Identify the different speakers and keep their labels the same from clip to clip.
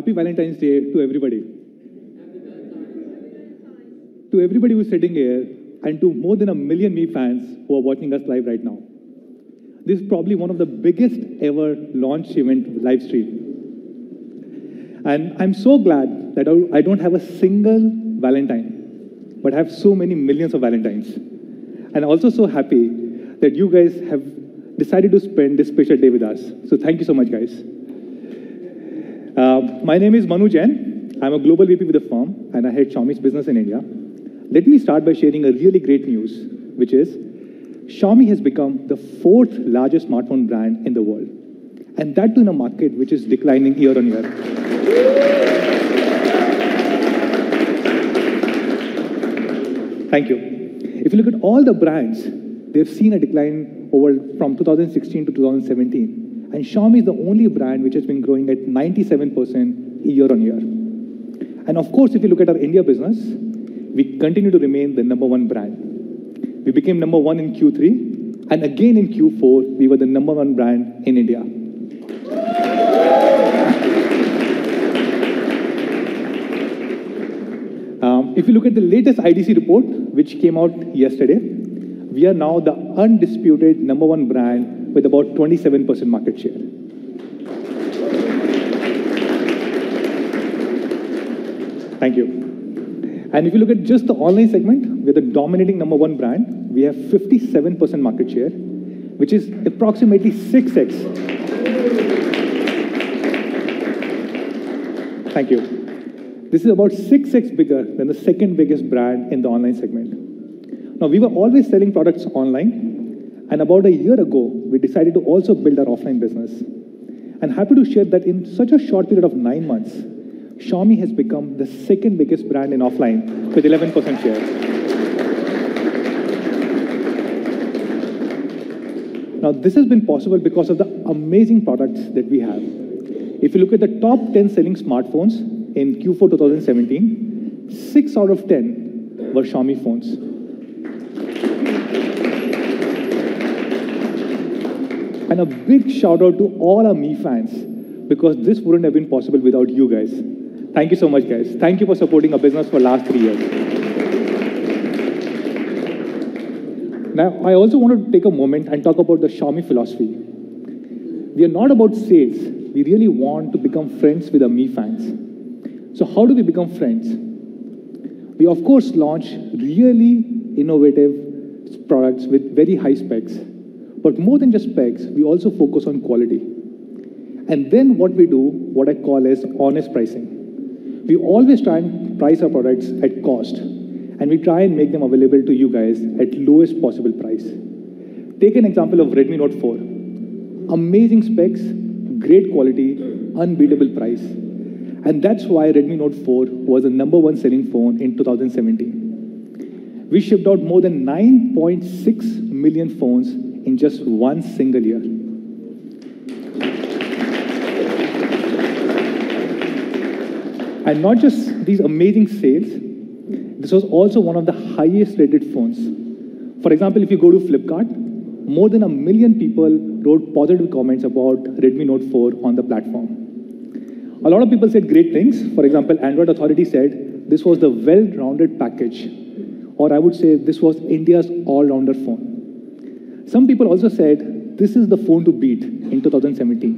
Speaker 1: Happy Valentine's Day to everybody. To everybody who's sitting here, and to more than 1 million Me fans who are watching us live right now. This is probably one of the biggest ever launch event live stream. And I'm so glad that I don't have a single Valentine, but have so many millions of Valentines. And also so happy that you guys have decided to spend this special day with us. So thank you so much, guys. My name is Manu Jain. I'm a global VP with the firm, and I head Xiaomi's business in India. Let me start by sharing a really great news, which is Xiaomi has become the 4th largest smartphone brand in the world. And that too in a market which is declining year on year. Thank you. If you look at all the brands, they've seen a decline from 2016 to 2017. And Xiaomi is the only brand which has been growing at 97% year on year. And of course, if you look at our India business, we continue to remain the #1 brand. We became #1 in Q3, and again in Q4, we were the #1 brand in India. If you look at the latest IDC report, which came out yesterday, we are now the undisputed #1 brand with about 27% market share. Thank you. And if you look at just the online segment, we're the dominating #1 brand. We have 57% market share, which is approximately 6x. Thank you. This is about 6x bigger than the second biggest brand in the online segment. Now, we were always selling products online, and about a year ago, we decided to also build our offline business. And happy to share that in such a short period of 9 months, Xiaomi has become the second biggest brand in offline with 11% share. Now, this has been possible because of the amazing products that we have. If you look at the top 10 selling smartphones in Q4 2017, 6 out of 10 were Xiaomi phones. And a big shout out to all our Me fans, because this wouldn't have been possible without you guys. Thank you so much, guys. Thank you for supporting our business for the last 3 years. Now, I also want to take a moment and talk about the Xiaomi philosophy. We are not about sales. We really want to become friends with our Me fans. So how do we become friends? We, of course, launch really innovative products with very high specs. But more than just specs, we also focus on quality. And then what we do, what I call as honest pricing. We always try and price our products at cost, and we try and make them available to you guys at lowest possible price. Take an example of Redmi Note 4. Amazing specs, great quality, unbeatable price. And that's why Redmi Note 4 was the #1 selling phone in 2017. We shipped out more than 9.6 million phones in just one single year. And not just these amazing sales, this was also one of the highest rated phones. For example, if you go to Flipkart, more than 1 million people wrote positive comments about Redmi Note 4 on the platform. A lot of people said great things. For example, Android Authority said this was the well-rounded package, or I would say this was India's all-rounder phone. Some people also said this is the phone to beat in 2017.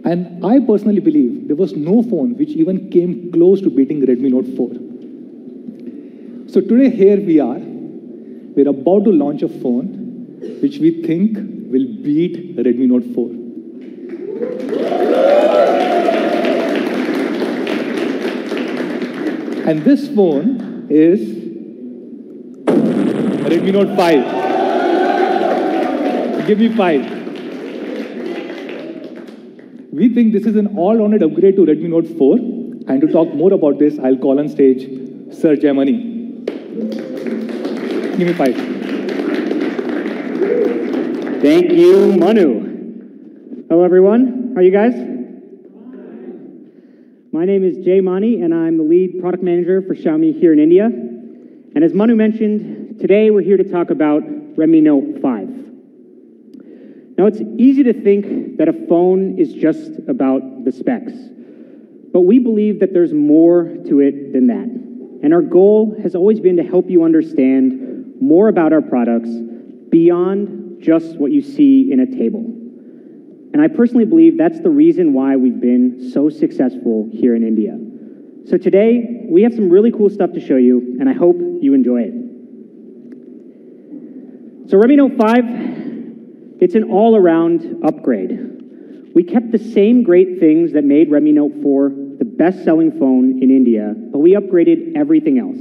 Speaker 1: And I personally believe there was no phone which even came close to beating Redmi Note 4. So today, here we are. We're about to launch a phone which we think will beat Redmi Note 4. And this phone is Redmi Note 5. Give me 5. We think this is an all-rounded upgrade to Redmi Note 4. And to talk more about this, I'll call on stage Sir Jaimani. Give me 5.
Speaker 2: Thank you, Manu. Hello, everyone. How are you guys? My name is Jay Mani, and I'm the lead product manager for Xiaomi here in India. And as Manu mentioned, today we're here to talk about Redmi Note 5. Now, it's easy to think that a phone is just about the specs. But we believe that there's more to it than that. And our goal has always been to help you understand more about our products beyond just what you see in a table. And I personally believe that's the reason why we've been so successful here in India. So today, we have some really cool stuff to show you, and I hope you enjoy it. So Redmi Note 5, it's an all-around upgrade. We kept the same great things that made Redmi Note 4 the best-selling phone in India, but we upgraded everything else.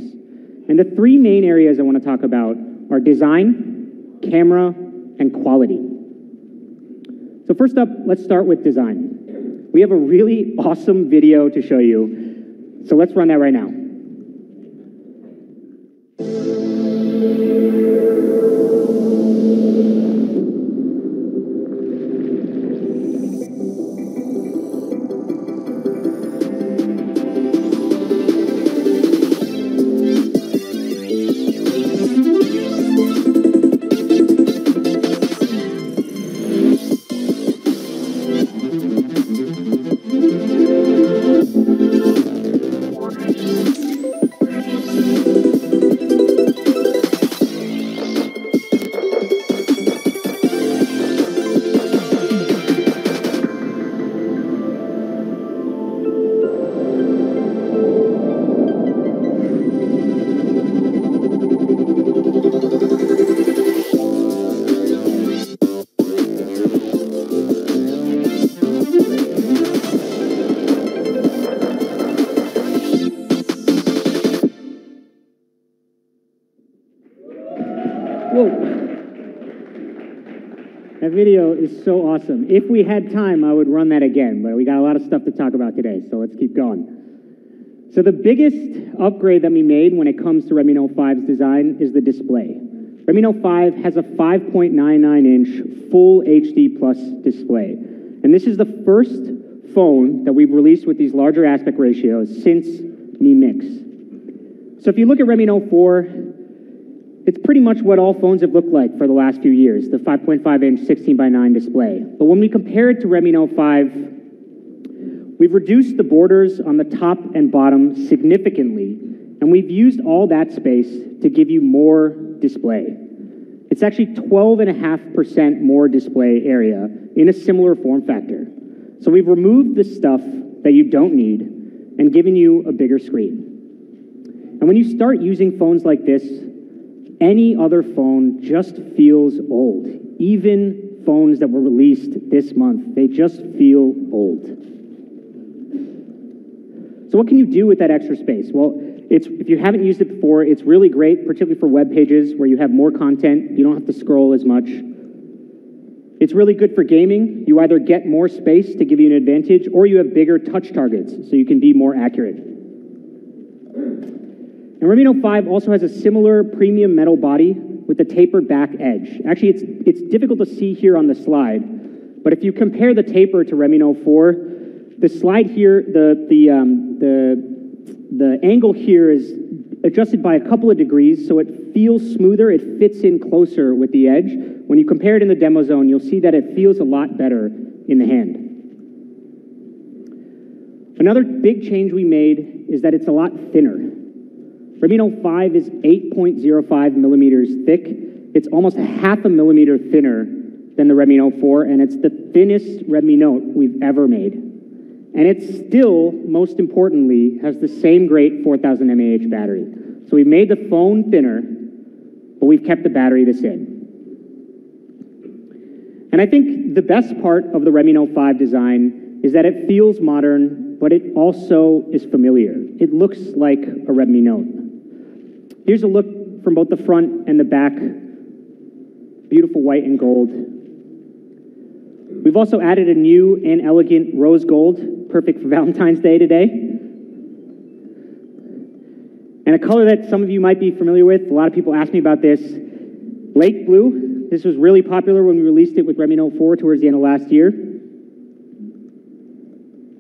Speaker 2: And the three main areas I want to talk about are design, camera, and quality. So first up, let's start with design. We have a really awesome video to show you, so let's run that right now. Whoa. That video is so awesome. If we had time, I would run that again, but we got a lot of stuff to talk about today, so let's keep going. So the biggest upgrade that we made when it comes to Redmi Note 5's design is the display. Redmi Note 5 has a 5.99-inch full HD plus display. And this is the first phone that we've released with these larger aspect ratios since Mi Mix. So if you look at Redmi Note 4, it's pretty much what all phones have looked like for the last few years, the 5.5-inch 16:9 display. But when we compare it to Redmi Note 5, we've reduced the borders on the top and bottom significantly, and we've used all that space to give you more display. It's actually 12.5% more display area in a similar form factor. So we've removed the stuff that you don't need and given you a bigger screen. And when you start using phones like this, any other phone just feels old. Even phones that were released this month, they just feel old. So what can you do with that extra space? Well, if you haven't used it before, it's really great, particularly for web pages where you have more content. You don't have to scroll as much. It's really good for gaming. You either get more space to give you an advantage, or you have bigger touch targets, so you can be more accurate. And Redmi Note 5 also has a similar premium metal body with a tapered back edge. Actually, it's difficult to see here on the slide, but if you compare the taper to Redmi Note 4, the slide here, the angle here is adjusted by a couple of degrees, so it feels smoother, it fits in closer with the edge. When you compare it in the demo zone, you'll see that it feels a lot better in the hand. Another big change we made is that it's a lot thinner. Redmi Note 5 is 8.05 millimeters thick. It's almost a half a millimeter thinner than the Redmi Note 4, and it's the thinnest Redmi Note we've ever made. And it still, most importantly, has the same great 4000 mAh battery. So we've made the phone thinner, but we've kept the battery the same. And I think the best part of the Redmi Note 5 design is that it feels modern, but it also is familiar. It looks like a Redmi Note. Here's a look from both the front and the back. Beautiful white and gold. We've also added a new and elegant rose gold, perfect for Valentine's Day today. And a color that some of you might be familiar with, a lot of people ask me about this, lake blue. This was really popular when we released it with Redmi Note 4 towards the end of last year.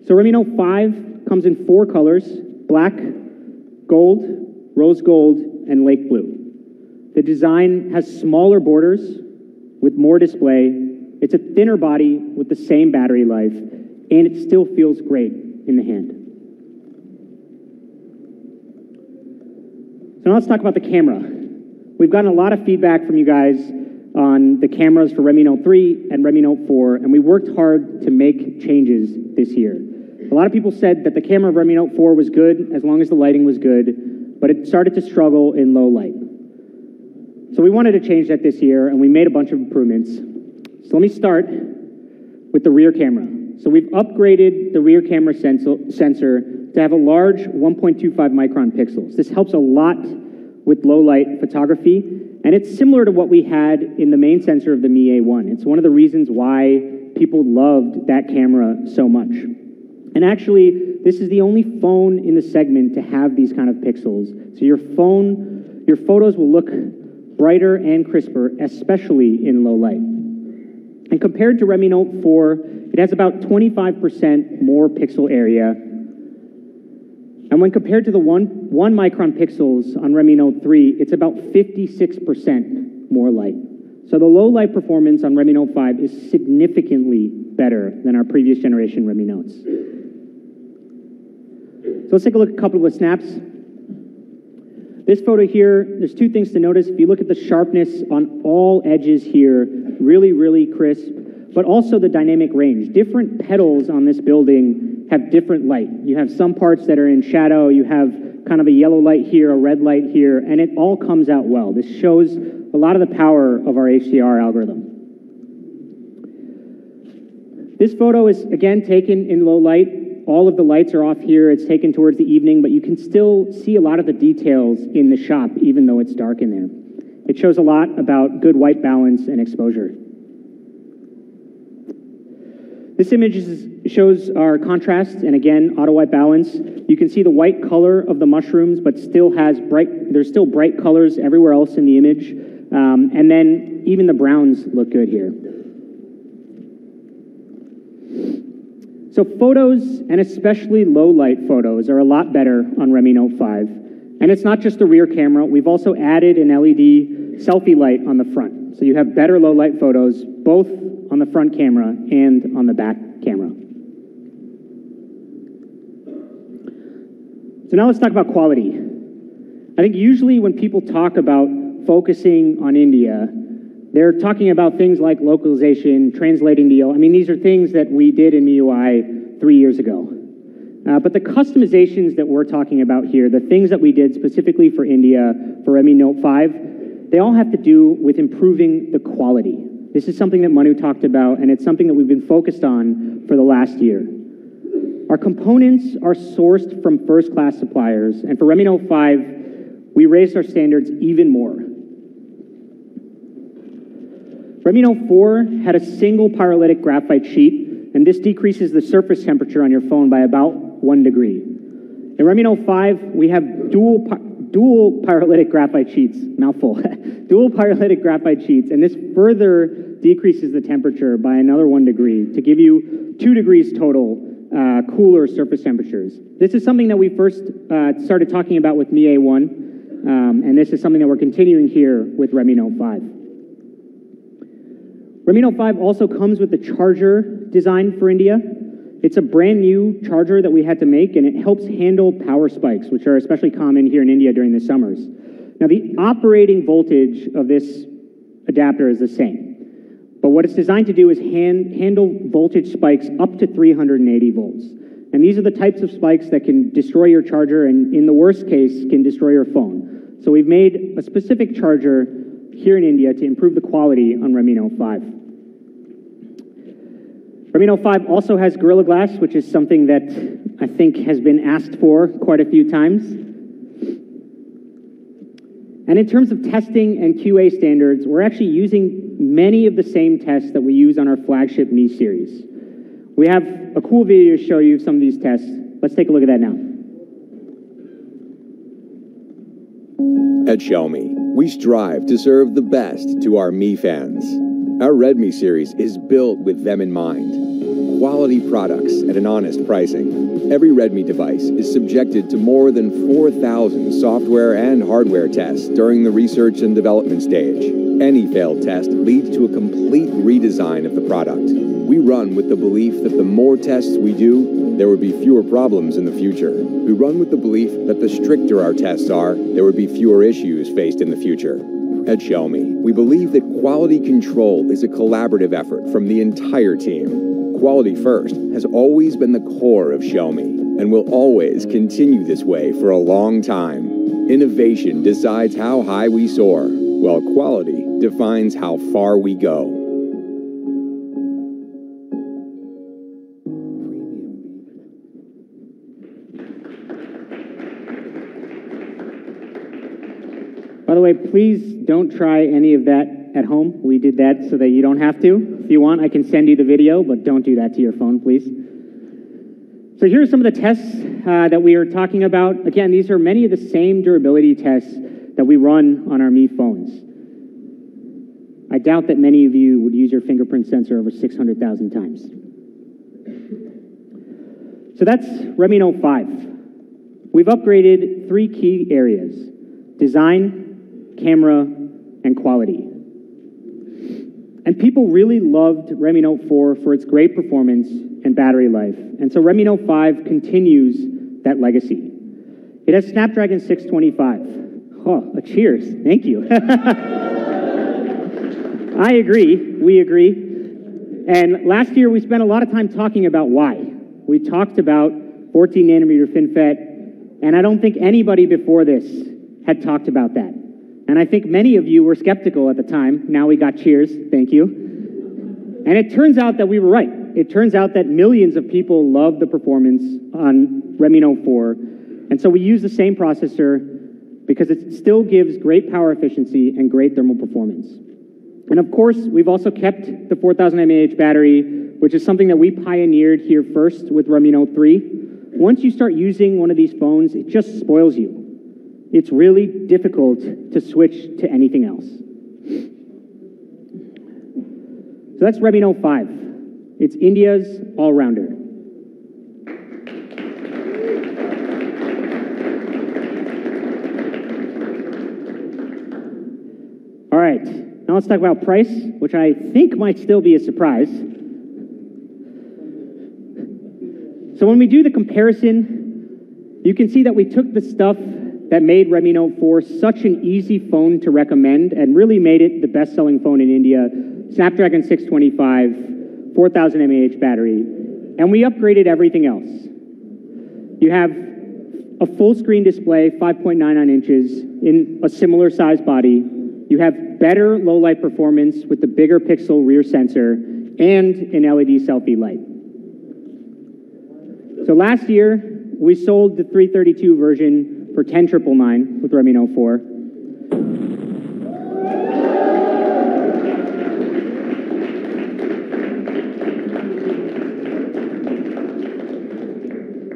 Speaker 2: So Redmi Note 5 comes in 4 colors, black, gold, rose gold, and lake blue. The design has smaller borders with more display. It's a thinner body with the same battery life, and it still feels great in the hand. So now let's talk about the camera. We've gotten a lot of feedback from you guys on the cameras for Redmi Note 3 and Redmi Note 4, and we worked hard to make changes this year. A lot of people said that the camera of Redmi Note 4 was good as long as the lighting was good, but it started to struggle in low light. So we wanted to change that this year, and we made a bunch of improvements. So let me start with the rear camera. So we've upgraded the rear camera sensor to have a large 1.25 micron pixels. This helps a lot with low light photography, and it's similar to what we had in the main sensor of the Mi A1. It's one of the reasons why people loved that camera so much. And actually, this is the only phone in the segment to have these kind of pixels. So your photos will look brighter and crisper, especially in low light. And compared to Redmi Note 4, it has about 25% more pixel area. And when compared to the 1 micron pixels on Redmi Note 3, it's about 56% more light. So the low light performance on Redmi Note 5 is significantly better than our previous generation Redmi Notes. So let's take a look at a couple of snaps. This photo here, there's two things to notice. If you look at the sharpness on all edges here, really, really crisp, but also the dynamic range. Different petals on this building have different light. You have some parts that are in shadow, you have kind of a yellow light here, a red light here, and it all comes out well. This shows a lot of the power of our HDR algorithm. This photo is, again, taken in low light. All of the lights are off here. It's taken towards the evening, but you can still see a lot of the details in the shop, even though it's dark in there. It shows a lot about good white balance and exposure. This image shows our contrast, and again, auto white balance. You can see the white color of the mushrooms, but there's still bright colors everywhere else in the image. And then even the browns look good here. So photos, and especially low light photos, are a lot better on Redmi Note 5. And it's not just the rear camera. We've also added an LED selfie light on the front. So you have better low light photos, both on the front camera and on the back camera. So now let's talk about quality. I think usually when people talk about focusing on India, they're talking about things like localization, translating the I mean, these are things that we did in MIUI 3 years ago. But the customizations that we're talking about here, the things that we did specifically for India, for Redmi Note 5, they all have to do with improving the quality. This is something that Manu talked about, and it's something that we've been focused on for the last year. Our components are sourced from first-class suppliers, and for Redmi Note 5, we raised our standards even more. Redmi Note 4 had a single pyrolytic graphite sheet, and this decreases the surface temperature on your phone by about 1 degree. In Redmi Note 5, we have dual pyrolytic graphite sheets, mouthful, dual pyrolytic graphite sheets, and this further decreases the temperature by another 1 degree to give you 2 degrees total cooler surface temperatures. This is something that we first started talking about with Mi A1, and this is something that we're continuing here with Redmi Note 5. Redmi Note 5 also comes with the charger designed for India. It's a brand new charger that we had to make, and it helps handle power spikes, which are especially common here in India during the summers. Now, the operating voltage of this adapter is the same, but what it's designed to do is handle voltage spikes up to 380 volts. And these are the types of spikes that can destroy your charger and, in the worst case, can destroy your phone. So we've made a specific charger here in India to improve the quality on Redmi Note 5. Redmi Note 5 also has Gorilla Glass, which is something that I think has been asked for quite a few times. And in terms of testing and QA standards, we're actually using many of the same tests that we use on our flagship Mi series. We have a cool video to show you some of these tests. Let's take a look at that now.
Speaker 3: At Xiaomi, we strive to serve the best to our Mi fans. Our Redmi series is built with them in mind. Quality products at an honest pricing. Every Redmi device is subjected to more than 4,000 software and hardware tests during the research and development stage. Any failed test leads to a complete redesign of the product. we run with the belief that the more tests we do, there would be fewer problems in the future. We run with the belief that the stricter our tests are, there would be fewer issues faced in the future. At Xiaomi, we believe that quality control is a collaborative effort from the entire team. Quality first has always been the core of Xiaomi and will always continue this way for a long time. Innovation decides how high we soar, while quality defines how far we go.
Speaker 2: By the way, please don't try any of that at home. We did that so that you don't have to. If you want, I can send you the video, but don't do that to your phone, please. So here are some of the tests that we are talking about. Again, these are many of the same durability tests that we run on our Mi phones. I doubt that many of you would use your fingerprint sensor over 600,000 times. So that's Redmi Note 5. We've upgraded 3 key areas: design, camera, and quality. And people really loved Redmi Note 4 for its great performance and battery life. And so Redmi Note 5 continues that legacy. It has Snapdragon 625. Oh, a cheers. Thank you. I agree. We agree. And last year, we spent a lot of time talking about why. We talked about 14 nanometer FinFET, and I don't think anybody before this had talked about that. And I think many of you were skeptical at the time. Now we got cheers. Thank you. And it turns out that we were right. It turns out that millions of people love the performance on Redmi Note 4. And so we use the same processor because it still gives great power efficiency and great thermal performance. And of course, we've also kept the 4000 mAh battery, which is something that we pioneered here first with Redmi Note 3. Once you start using one of these phones, it just spoils you. It's really difficult to switch to anything else. So that's Redmi Note 5. It's India's all-rounder. All right, now let's talk about price, which I think might still be a surprise. So when we do the comparison, you can see that we took the stuff that made Redmi Note 4 such an easy phone to recommend and really made it the best-selling phone in India. Snapdragon 625, 4000 mAh battery, and we upgraded everything else. You have a full-screen display, 5.99 inches, in a similar size body. You have better low-light performance with the bigger pixel rear sensor and an LED selfie light. So last year, we sold the 332 version for $10,999 with Redmi Note 4.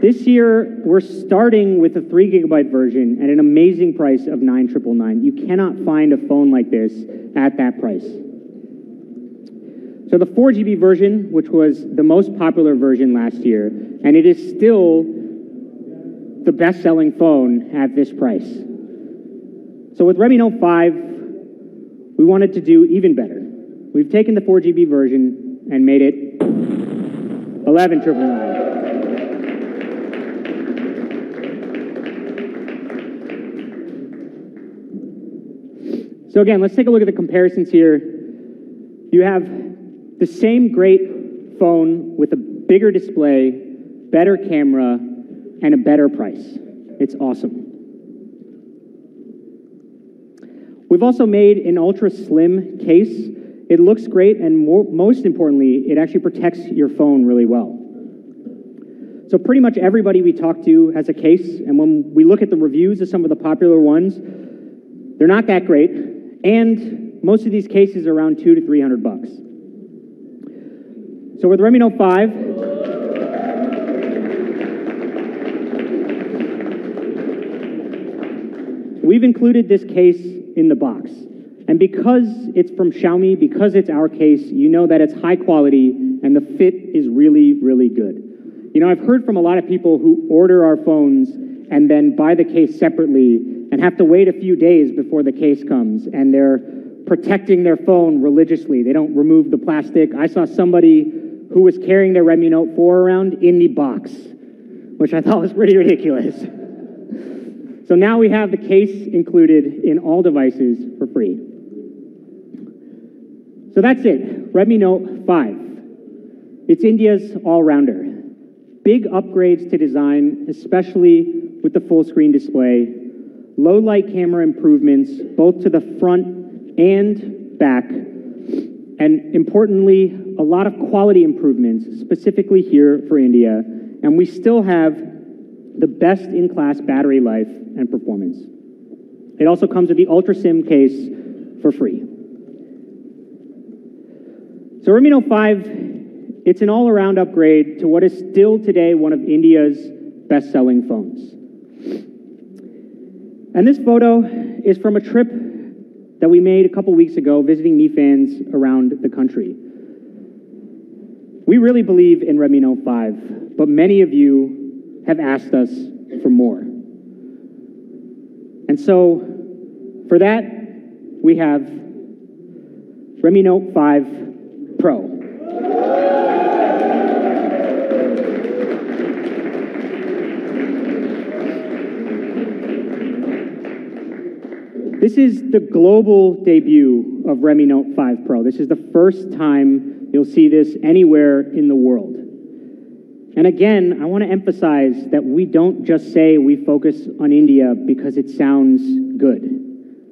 Speaker 2: This year, we're starting with a 3 gigabyte version at an amazing price of $9,999. You cannot find a phone like this at that price. So the 4 GB version, which was the most popular version last year, and it is still the best-selling phone at this price. So with Redmi Note 5, we wanted to do even better. We've taken the 4 GB version and made it $11,999. So again, let's take a look at the comparisons here. You have the same great phone with a bigger display, better camera, and a better price. It's awesome. We've also made an ultra slim case. It looks great, and most importantly, it actually protects your phone really well. So pretty much everybody we talk to has a case, and when we look at the reviews of some of the popular ones, they're not that great, and most of these cases are around $200 to $300. So with Redmi Note 5, we've included this case in the box. And because it's from Xiaomi, because it's our case, you know that it's high quality and the fit is really, really good. You know, I've heard from a lot of people who order our phones and then buy the case separately and have to wait a few days before the case comes, and they're protecting their phone religiously. They don't remove the plastic. I saw somebody who was carrying their Redmi Note 4 around in the box, which I thought was pretty ridiculous. So now we have the case included in all devices for free. So that's it, Redmi Note 5. It's India's all-rounder. Big upgrades to design, especially with the full-screen display, low-light camera improvements, both to the front and back, and importantly, a lot of quality improvements, specifically here for India, and we still have the best-in-class battery life and performance. It also comes with the Ultra SIM case for free. So Redmi Note 5, it's an all-around upgrade to what is still today one of India's best-selling phones. And this photo is from a trip that we made a couple weeks ago visiting Mi fans around the country. We really believe in Redmi Note 5, but many of you have asked us for more. And so, for that, we have Redmi Note 5 Pro. This is the global debut of Redmi Note 5 Pro. This is the first time you'll see this anywhere in the world. And again, I want to emphasize that we don't just say we focus on India because it sounds good.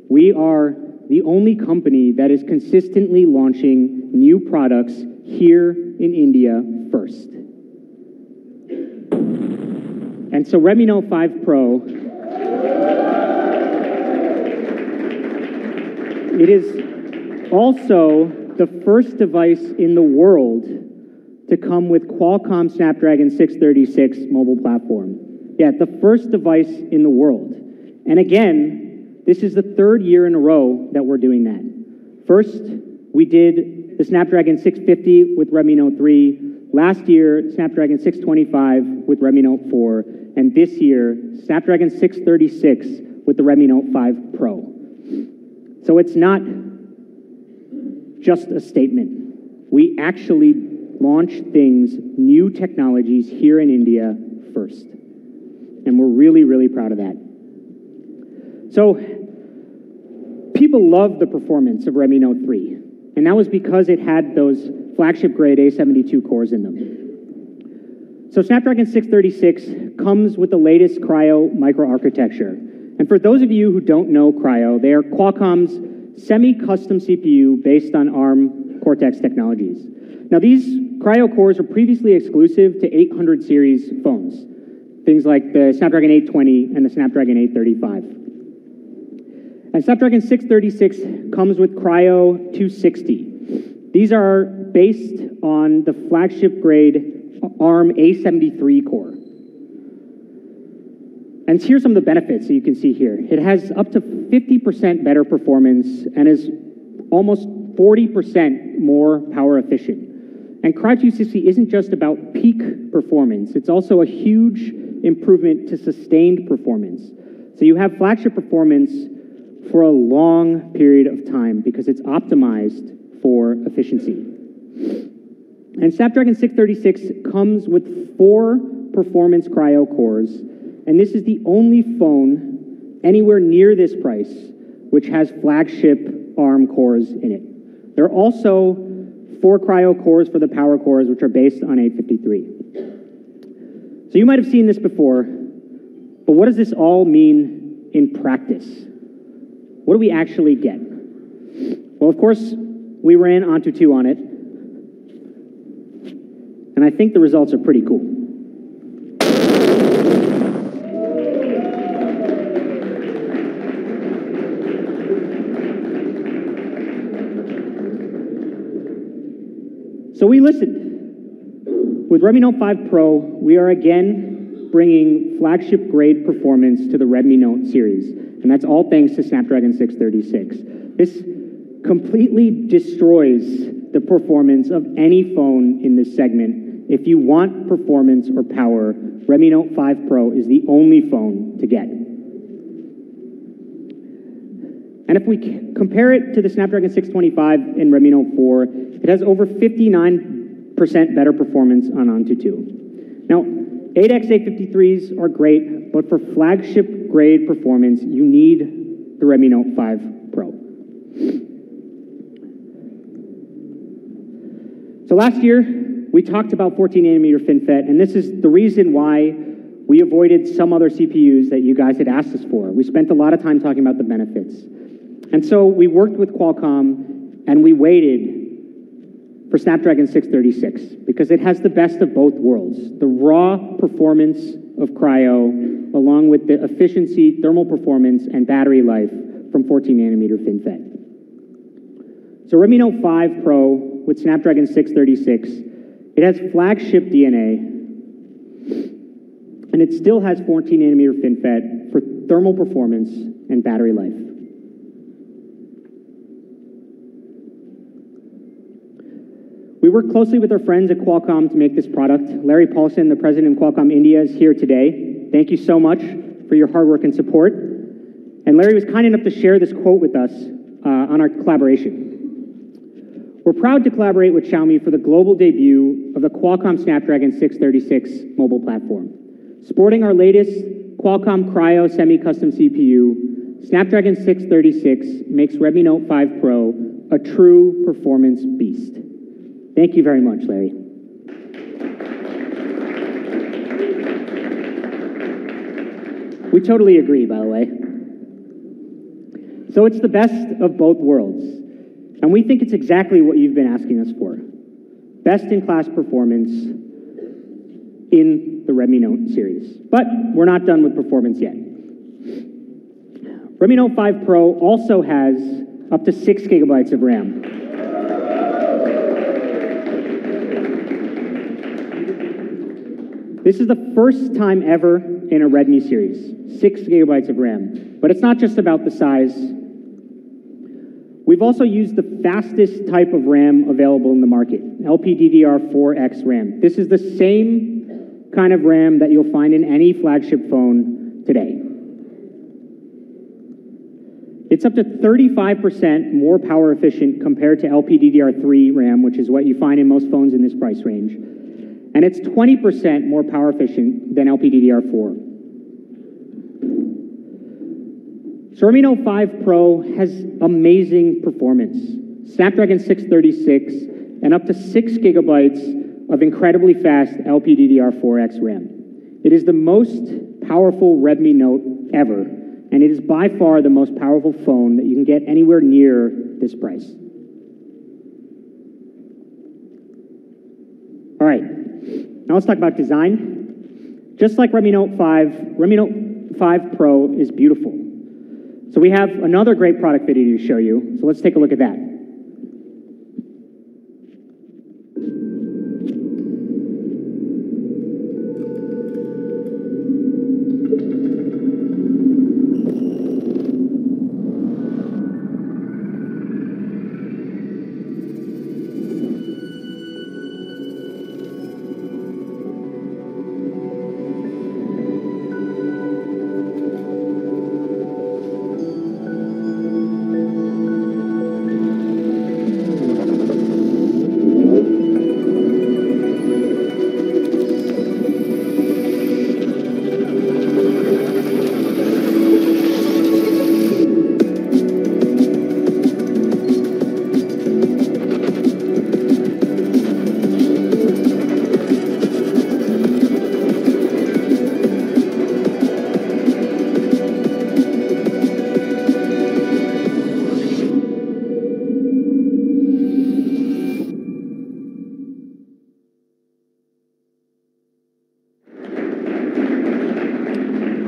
Speaker 2: We are the only company that is consistently launching new products here in India first. And so Redmi Note 5 Pro, it is also the first device in the world to come with Qualcomm Snapdragon 636 mobile platform. Yeah, the first device in the world. And again, this is the third year in a row that we're doing that. First, we did the Snapdragon 650 with Redmi Note 3. Last year, Snapdragon 625 with Redmi Note 4. And this year, Snapdragon 636 with the Redmi Note 5 Pro. So it's not just a statement. We actually launch things, new technologies here in India first. And we're really, really proud of that. So people love the performance of Redmi Note 3. And that was because it had those flagship grade A72 cores in them. So Snapdragon 636 comes with the latest Cryo microarchitecture. And for those of you who don't know Cryo, they are Qualcomm's semi-custom CPU based on ARM Cortex technologies. Now these Cryo cores were previously exclusive to 800 series phones, things like the Snapdragon 820 and the Snapdragon 835. And Snapdragon 636 comes with Cryo 260. These are based on the flagship grade ARM A73 core. And here's some of the benefits that you can see here. It has up to 50% better performance and is almost 40% more power efficient. And Cryo 260 isn't just about peak performance, it's also a huge improvement to sustained performance. So you have flagship performance for a long period of time because it's optimized for efficiency. And Snapdragon 636 comes with 4 performance Cryo cores, and this is the only phone anywhere near this price which has flagship ARM cores in it. There are also 4 Cryo cores for the power cores, which are based on 853. So you might have seen this before, but what does this all mean in practice? What do we actually get? Well, of course, we ran Antutu on it, and I think the results are pretty cool. So we listened. With Redmi Note 5 Pro, we are again bringing flagship grade performance to the Redmi Note series, and that's all thanks to Snapdragon 636. This completely destroys the performance of any phone in this segment. If you want performance or power, Redmi Note 5 Pro is the only phone to get. And if we compare it to the Snapdragon 625 in Redmi Note 4, it has over 59 better performance on Antutu. Now, 8X 853s are great, but for flagship grade performance, you need the Redmi Note 5 Pro. So last year, we talked about 14nm FinFET, and this is the reason why we avoided some other CPUs that you guys had asked us for. We spent a lot of time talking about the benefits. And so we worked with Qualcomm, and we waited for Snapdragon 636, because it has the best of both worlds. The raw performance of Cryo, along with the efficiency, thermal performance, and battery life from 14nm FinFET. So Redmi Note 5 Pro with Snapdragon 636, it has flagship DNA, and it still has 14nm FinFET for thermal performance and battery life. We worked closely with our friends at Qualcomm to make this product. Larry Paulson, the president of Qualcomm India, is here today. Thank you so much for your hard work and support. And Larry was kind enough to share this quote with us on our collaboration. We're proud to collaborate with Xiaomi for the global debut of the Qualcomm Snapdragon 636 mobile platform. Sporting our latest Qualcomm Cryo semi-custom CPU, Snapdragon 636 makes Redmi Note 5 Pro a true performance beast. Thank you very much, Larry. We totally agree, by the way. So it's the best of both worlds. And we think it's exactly what you've been asking us for. Best-in-class performance in the Redmi Note series. But we're not done with performance yet. Redmi Note 5 Pro also has up to 6 gigabytes of RAM. This is the first time ever in a Redmi series, 6 gigabytes of RAM. But it's not just about the size. We've also used the fastest type of RAM available in the market, LPDDR4X RAM. This is the same kind of RAM that you'll find in any flagship phone today. It's up to 35% more power efficient compared to LPDDR3 RAM, which is what you find in most phones in this price range. And it's 20% more power efficient than LPDDR4. So Redmi Note 5 Pro has amazing performance. Snapdragon 636 and up to 6 gigabytes of incredibly fast LPDDR4X RAM. It is the most powerful Redmi Note ever, and it is by far the most powerful phone that you can get anywhere near this price. All right. Now let's talk about design. Just like Redmi Note 5, Redmi Note 5 Pro is beautiful. So we have another great product video to show you. So let's take a look at that.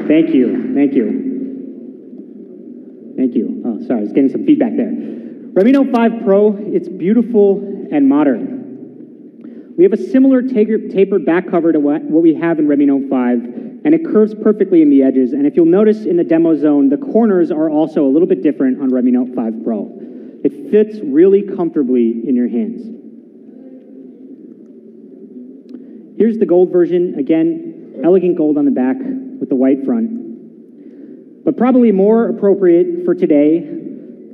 Speaker 2: Thank you, thank you. Thank you. Oh, sorry, I was getting some feedback there. Redmi Note 5 Pro, it's beautiful and modern. We have a similar tapered back cover to what we have in Redmi Note 5, and it curves perfectly in the edges. And if you'll notice in the demo zone, the corners are also a little bit different on Redmi Note 5 Pro. It fits really comfortably in your hands. Here's the gold version. Again, elegant gold on the back with the white front. But probably more appropriate for today,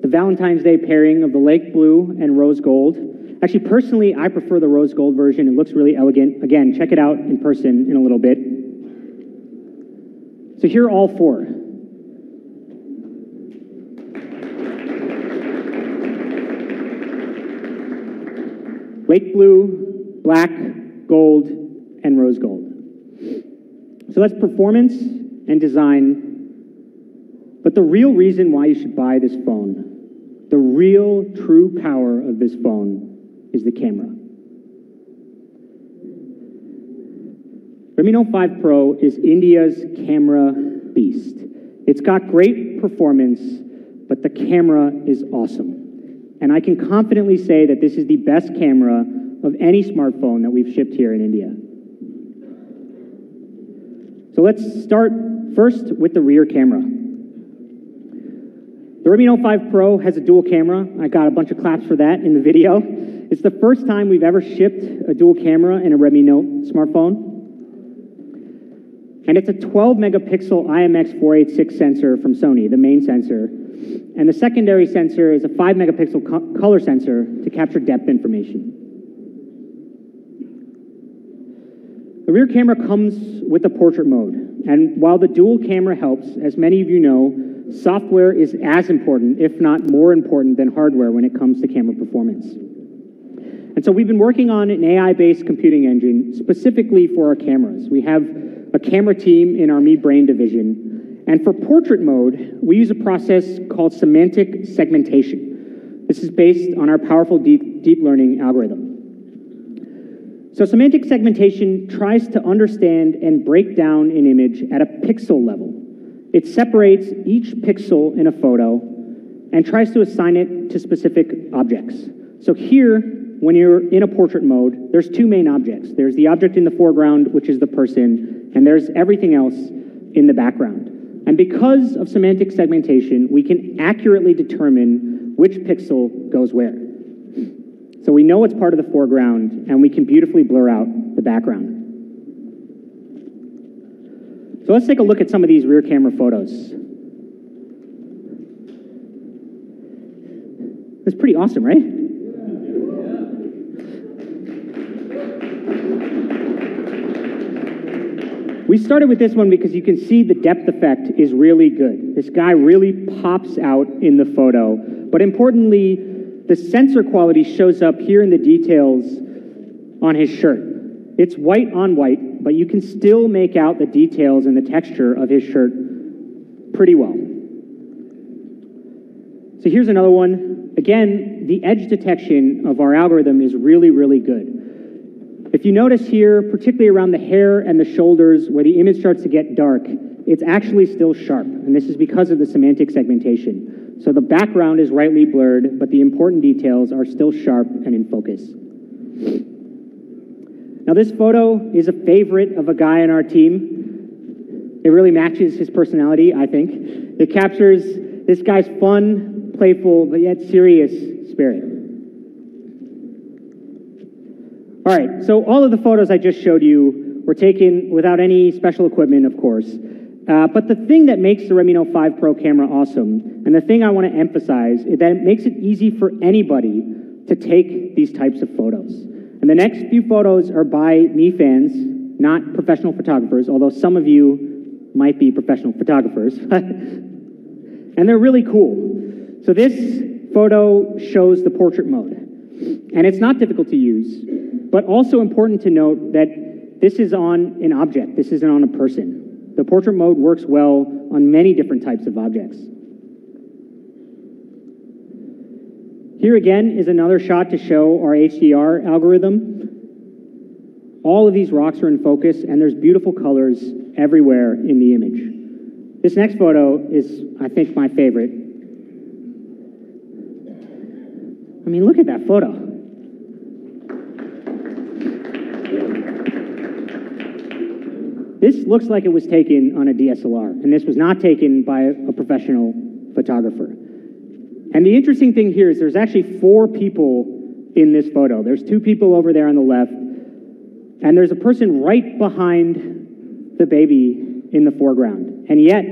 Speaker 2: the Valentine's Day pairing of the lake blue and rose gold. Actually, personally, I prefer the rose gold version. It looks really elegant. Again, check it out in person in a little bit. So here are all four. Lake blue, black, gold, and rose gold. So that's performance and design. But the real reason why you should buy this phone, the real true power of this phone is the camera. Redmi Note 5 Pro is India's camera beast. It's got great performance, but the camera is awesome. And I can confidently say that this is the best camera of any smartphone that we've shipped here in India. So let's start first with the rear camera. The Redmi Note 5 Pro has a dual camera. I got a bunch of claps for that in the video. It's the first time we've ever shipped a dual camera in a Redmi Note smartphone. And it's a 12 megapixel IMX486 sensor from Sony, the main sensor. And the secondary sensor is a 5 megapixel color sensor to capture depth information. The rear camera comes with the portrait mode. And while the dual camera helps, as many of you know, software is as important, if not more important, than hardware when it comes to camera performance. And so we've been working on an AI-based computing engine specifically for our cameras. We have a camera team in our Mi Brain division. And for portrait mode, we use a process called semantic segmentation. This is based on our powerful deep learning algorithm. So semantic segmentation tries to understand and break down an image at a pixel level. It separates each pixel in a photo and tries to assign it to specific objects. So here, when you're in a portrait mode, there's two main objects. There's the object in the foreground, which is the person, and there's everything else in the background. And because of semantic segmentation, we can accurately determine which pixel goes where. So we know it's part of the foreground, and we can beautifully blur out the background. So let's take a look at some of these rear camera photos. That's pretty awesome, right? We started with this one because you can see the depth effect is really good. This guy really pops out in the photo. But importantly, the sensor quality shows up here in the details on his shirt. It's white on white, but you can still make out the details and the texture of his shirt pretty well. So here's another one. Again, the edge detection of our algorithm is really, really good. If you notice here, particularly around the hair and the shoulders where the image starts to get dark, it's actually still sharp, and this is because of the semantic segmentation. So the background is rightly blurred, but the important details are still sharp and in focus. Now this photo is a favorite of a guy on our team. It really matches his personality, I think. It captures this guy's fun, playful, but yet serious spirit. All right, so all of the photos I just showed you were taken without any special equipment, of course. But the thing that makes the Redmi Note 5 Pro camera awesome, and the thing I want to emphasize, is that it makes it easy for anybody to take these types of photos. And the next few photos are by Mi fans, not professional photographers, although some of you might be professional photographers. And they're really cool. So this photo shows the portrait mode. And it's not difficult to use, but also important to note that this is on an object. This isn't on a person. The portrait mode works well on many different types of objects. Here again is another shot to show our HDR algorithm. All of these rocks are in focus, and there's beautiful colors everywhere in the image. This next photo is, I think, my favorite. I mean, look at that photo. This looks like it was taken on a DSLR, and this was not taken by a professional photographer. And the interesting thing here is there's actually 4 people in this photo. There's 2 people over there on the left, and there's a person right behind the baby in the foreground. And yet,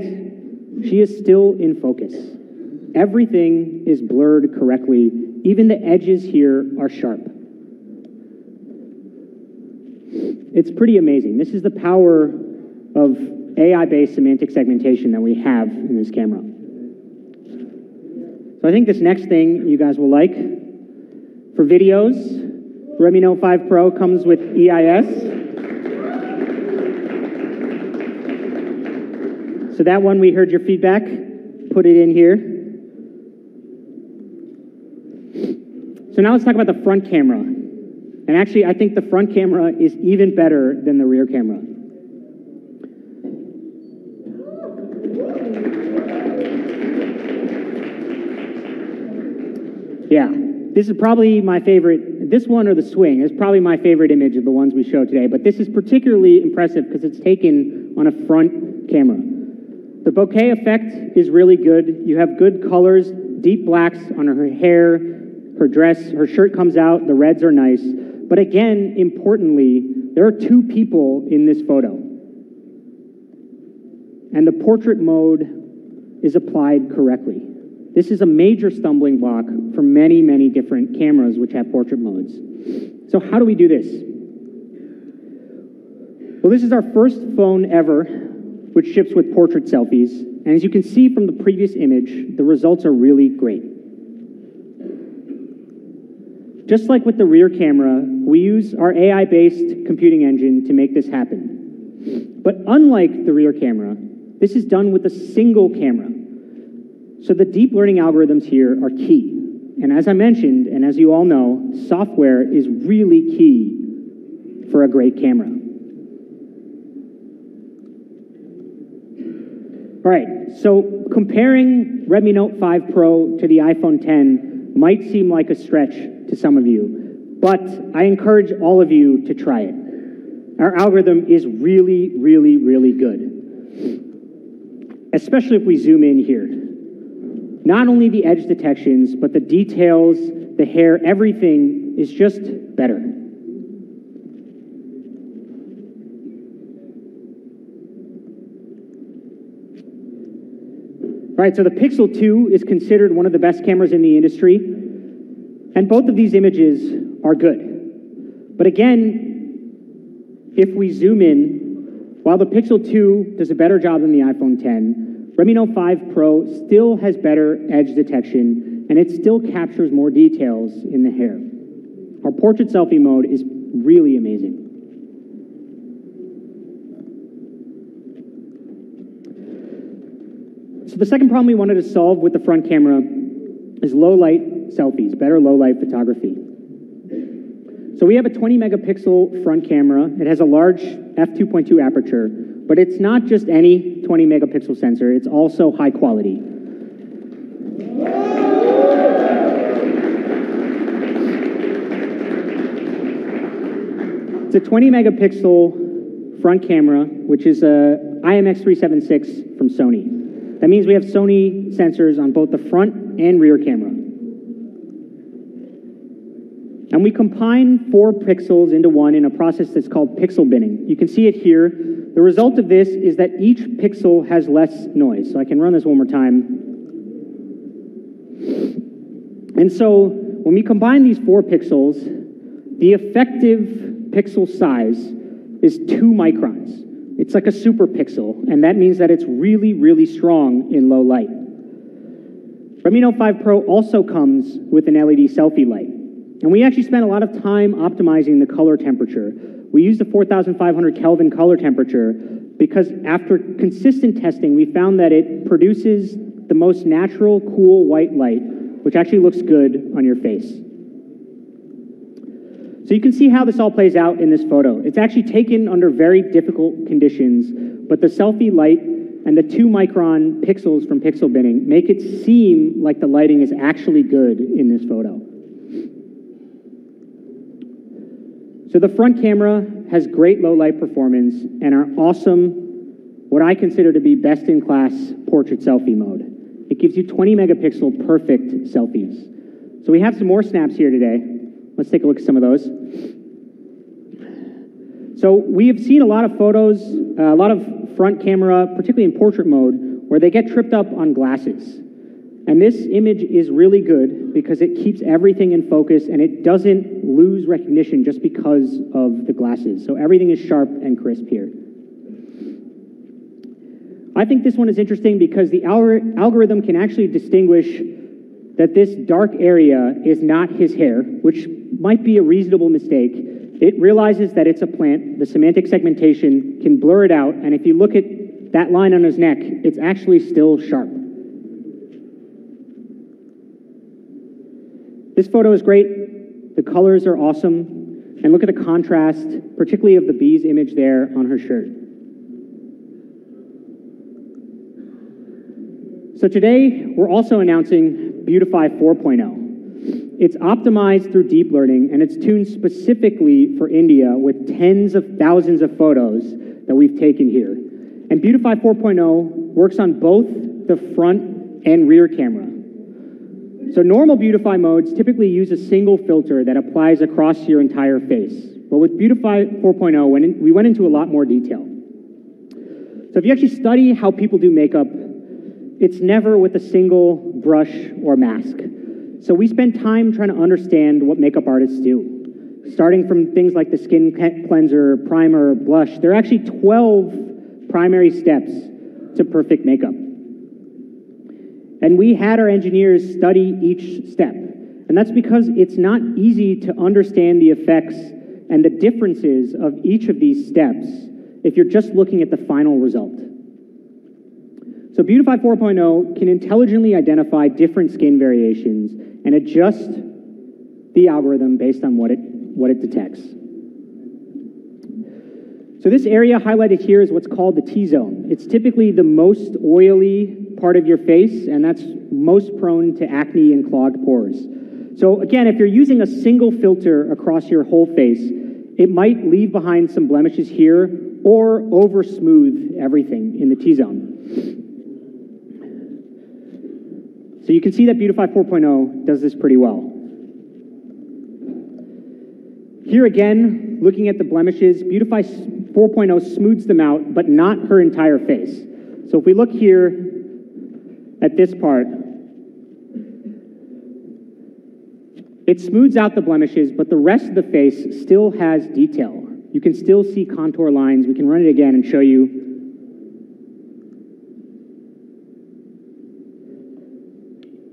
Speaker 2: she is still in focus. everything is blurred correctly. Even the edges here are sharp. It's pretty amazing. This is the power of AI-based semantic segmentation that we have in this camera. So I think this next thing you guys will like. For videos, Redmi Note 5 Pro comes with EIS. So that one, we heard your feedback, put it in here. So now let's talk about the front camera. And actually, I think the front camera is even better than the rear camera. Yeah, this is probably my favorite. This one or the swing is probably my favorite image of the ones we showed today, but this is particularly impressive because it's taken on a front camera. The bokeh effect is really good. You have good colors, deep blacks on her hair, her dress, her shirt comes out, the reds are nice. But again, importantly, there are two people in this photo. And the portrait mode is applied correctly. This is a major stumbling block for many, many different cameras which have portrait modes. So how do we do this? Well, this is our first phone ever which ships with portrait selfies. And as you can see from the previous image, the results are really great. Just like with the rear camera, we use our AI-based computing engine to make this happen. But unlike the rear camera, this is done with a single camera. So the deep learning algorithms here are key. And as I mentioned, and as you all know, software is really key for a great camera. All right, so comparing Redmi Note 5 Pro to the iPhone 10 might seem like a stretch to some of you, but I encourage all of you to try it. Our algorithm is really, really, really good, especially if we zoom in here. Not only the edge detections, but the details, the hair, everything is just better. All right, so the Pixel 2 is considered one of the best cameras in the industry, and both of these images are good. But again, if we zoom in, while the Pixel 2 does a better job than the iPhone 10, Redmi Note 5 Pro still has better edge detection, and it still captures more details in the hair. Our portrait selfie mode is really amazing. So the second problem we wanted to solve with the front camera is low light selfies, better low light photography. So we have a 20 megapixel front camera. It has a large f2.2 aperture, but it's not just any 20 megapixel sensor, it's also high quality. It's a 20 megapixel front camera, which is a IMX376 from Sony. That means we have Sony sensors on both the front and rear camera. And we combine 4 pixels into one in a process that's called pixel binning. You can see it here. The result of this is that each pixel has less noise. So I can run this one more time. And so when we combine these 4 pixels, the effective pixel size is 2 microns. It's like a super pixel, and that means that it's really, really strong in low light. Redmi Note 5 Pro also comes with an LED selfie light. And we actually spent a lot of time optimizing the color temperature. We used a 4,500 Kelvin color temperature because after consistent testing, we found that it produces the most natural, cool white light, which actually looks good on your face. So you can see how this all plays out in this photo. It's actually taken under very difficult conditions, but the selfie light and the 2 micron pixels from pixel binning make it seem like the lighting is actually good in this photo. So the front camera has great low light performance and our awesome, what I consider to be best in class portrait selfie mode. It gives you 20 megapixel perfect selfies. So we have some more snaps here today. Let's take a look at some of those. So we have seen a lot of photos, a lot of front camera, particularly in portrait mode, where they get tripped up on glasses. And this image is really good because it keeps everything in focus and it doesn't lose recognition just because of the glasses. So everything is sharp and crisp here. I think this one is interesting because the algorithm can actually distinguish that this dark area is not his hair, which might be a reasonable mistake. It realizes that it's a plant. The semantic segmentation can blur it out, and if you look at that line on his neck, it's actually still sharp. This photo is great. The colors are awesome. And look at the contrast, particularly of the bee's image there on her shirt. So today, we're also announcing Beautify 4.0. It's optimized through deep learning, and it's tuned specifically for India with tens of thousands of photos that we've taken here. And Beautify 4.0 works on both the front and rear camera. So normal Beautify modes typically use a single filter that applies across your entire face. But with Beautify 4.0, we went into a lot more detail. So if you actually study how people do makeup, it's never with a single brush or mask. So we spend time trying to understand what makeup artists do. Starting from things like the skin cleanser, primer, blush, there are actually 12 primary steps to perfect makeup. And we had our engineers study each step. And that's because it's not easy to understand the effects and the differences of each of these steps if you're just looking at the final result. So Beautify 4.0 can intelligently identify different skin variations and adjust the algorithm based on what it detects. So this area highlighted here is what's called the T-zone. It's typically the most oily part of your face, and that's most prone to acne and clogged pores. So again, if you're using a single filter across your whole face, it might leave behind some blemishes here or over smooth everything in the T-zone. So you can see that Beautify 4.0 does this pretty well. Here again, looking at the blemishes, Beautify 4.0 smooths them out, but not her entire face. So if we look here at this part, it smooths out the blemishes, but the rest of the face still has detail. You can still see contour lines. We can run it again and show you.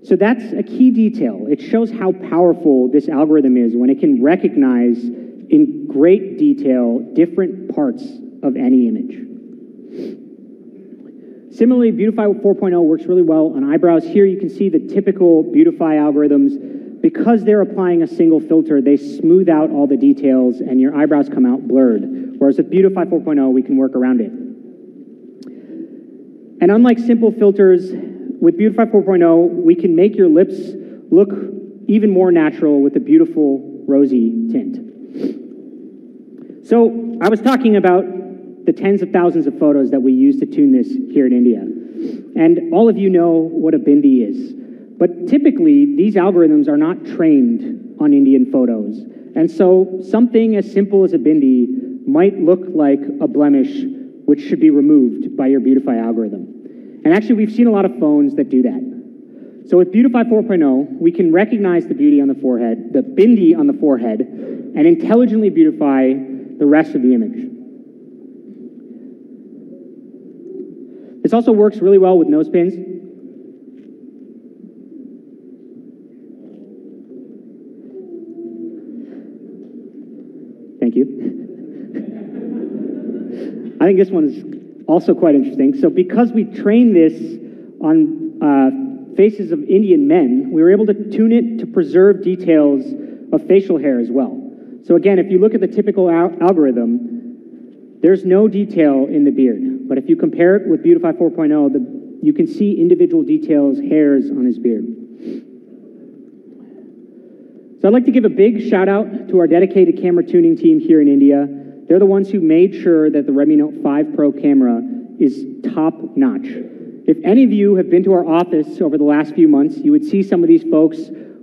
Speaker 2: So that's a key detail. It shows how powerful this algorithm is when it can recognize in great detail different parts of any image. Similarly, Beautify 4.0 works really well on eyebrows. Here you can see the typical Beautify algorithms. Because they're applying a single filter, they smooth out all the details and your eyebrows come out blurred. Whereas with Beautify 4.0, we can work around it. And unlike simple filters, with Beautify 4.0, we can make your lips look even more natural with a beautiful rosy tint. So I was talking about the tens of thousands of photos that we use to tune this here in India. And all of you know what a bindi is. But typically, these algorithms are not trained on Indian photos. And so something as simple as a bindi might look like a blemish which should be removed by your Beautify algorithm. And actually, we've seen a lot of phones that do that. So with Beautify 4.0, we can recognize the beauty on the forehead, the bindi on the forehead, and intelligently beautify the rest of the image. This also works really well with nose pins. Thank you. I think this one's also quite interesting. So because we trained this on faces of Indian men, we were able to tune it to preserve details of facial hair as well. So again, if you look at the typical algorithm, there's no detail in the beard. But if you compare it with Beautify 4.0, you can see individual details, hairs on his beard. So I'd like to give a big shout out to our dedicated camera tuning team here in India. They're the ones who made sure that the Redmi Note 5 Pro camera is top-notch. If any of you have been to our office over the last few months, you would see some of these folks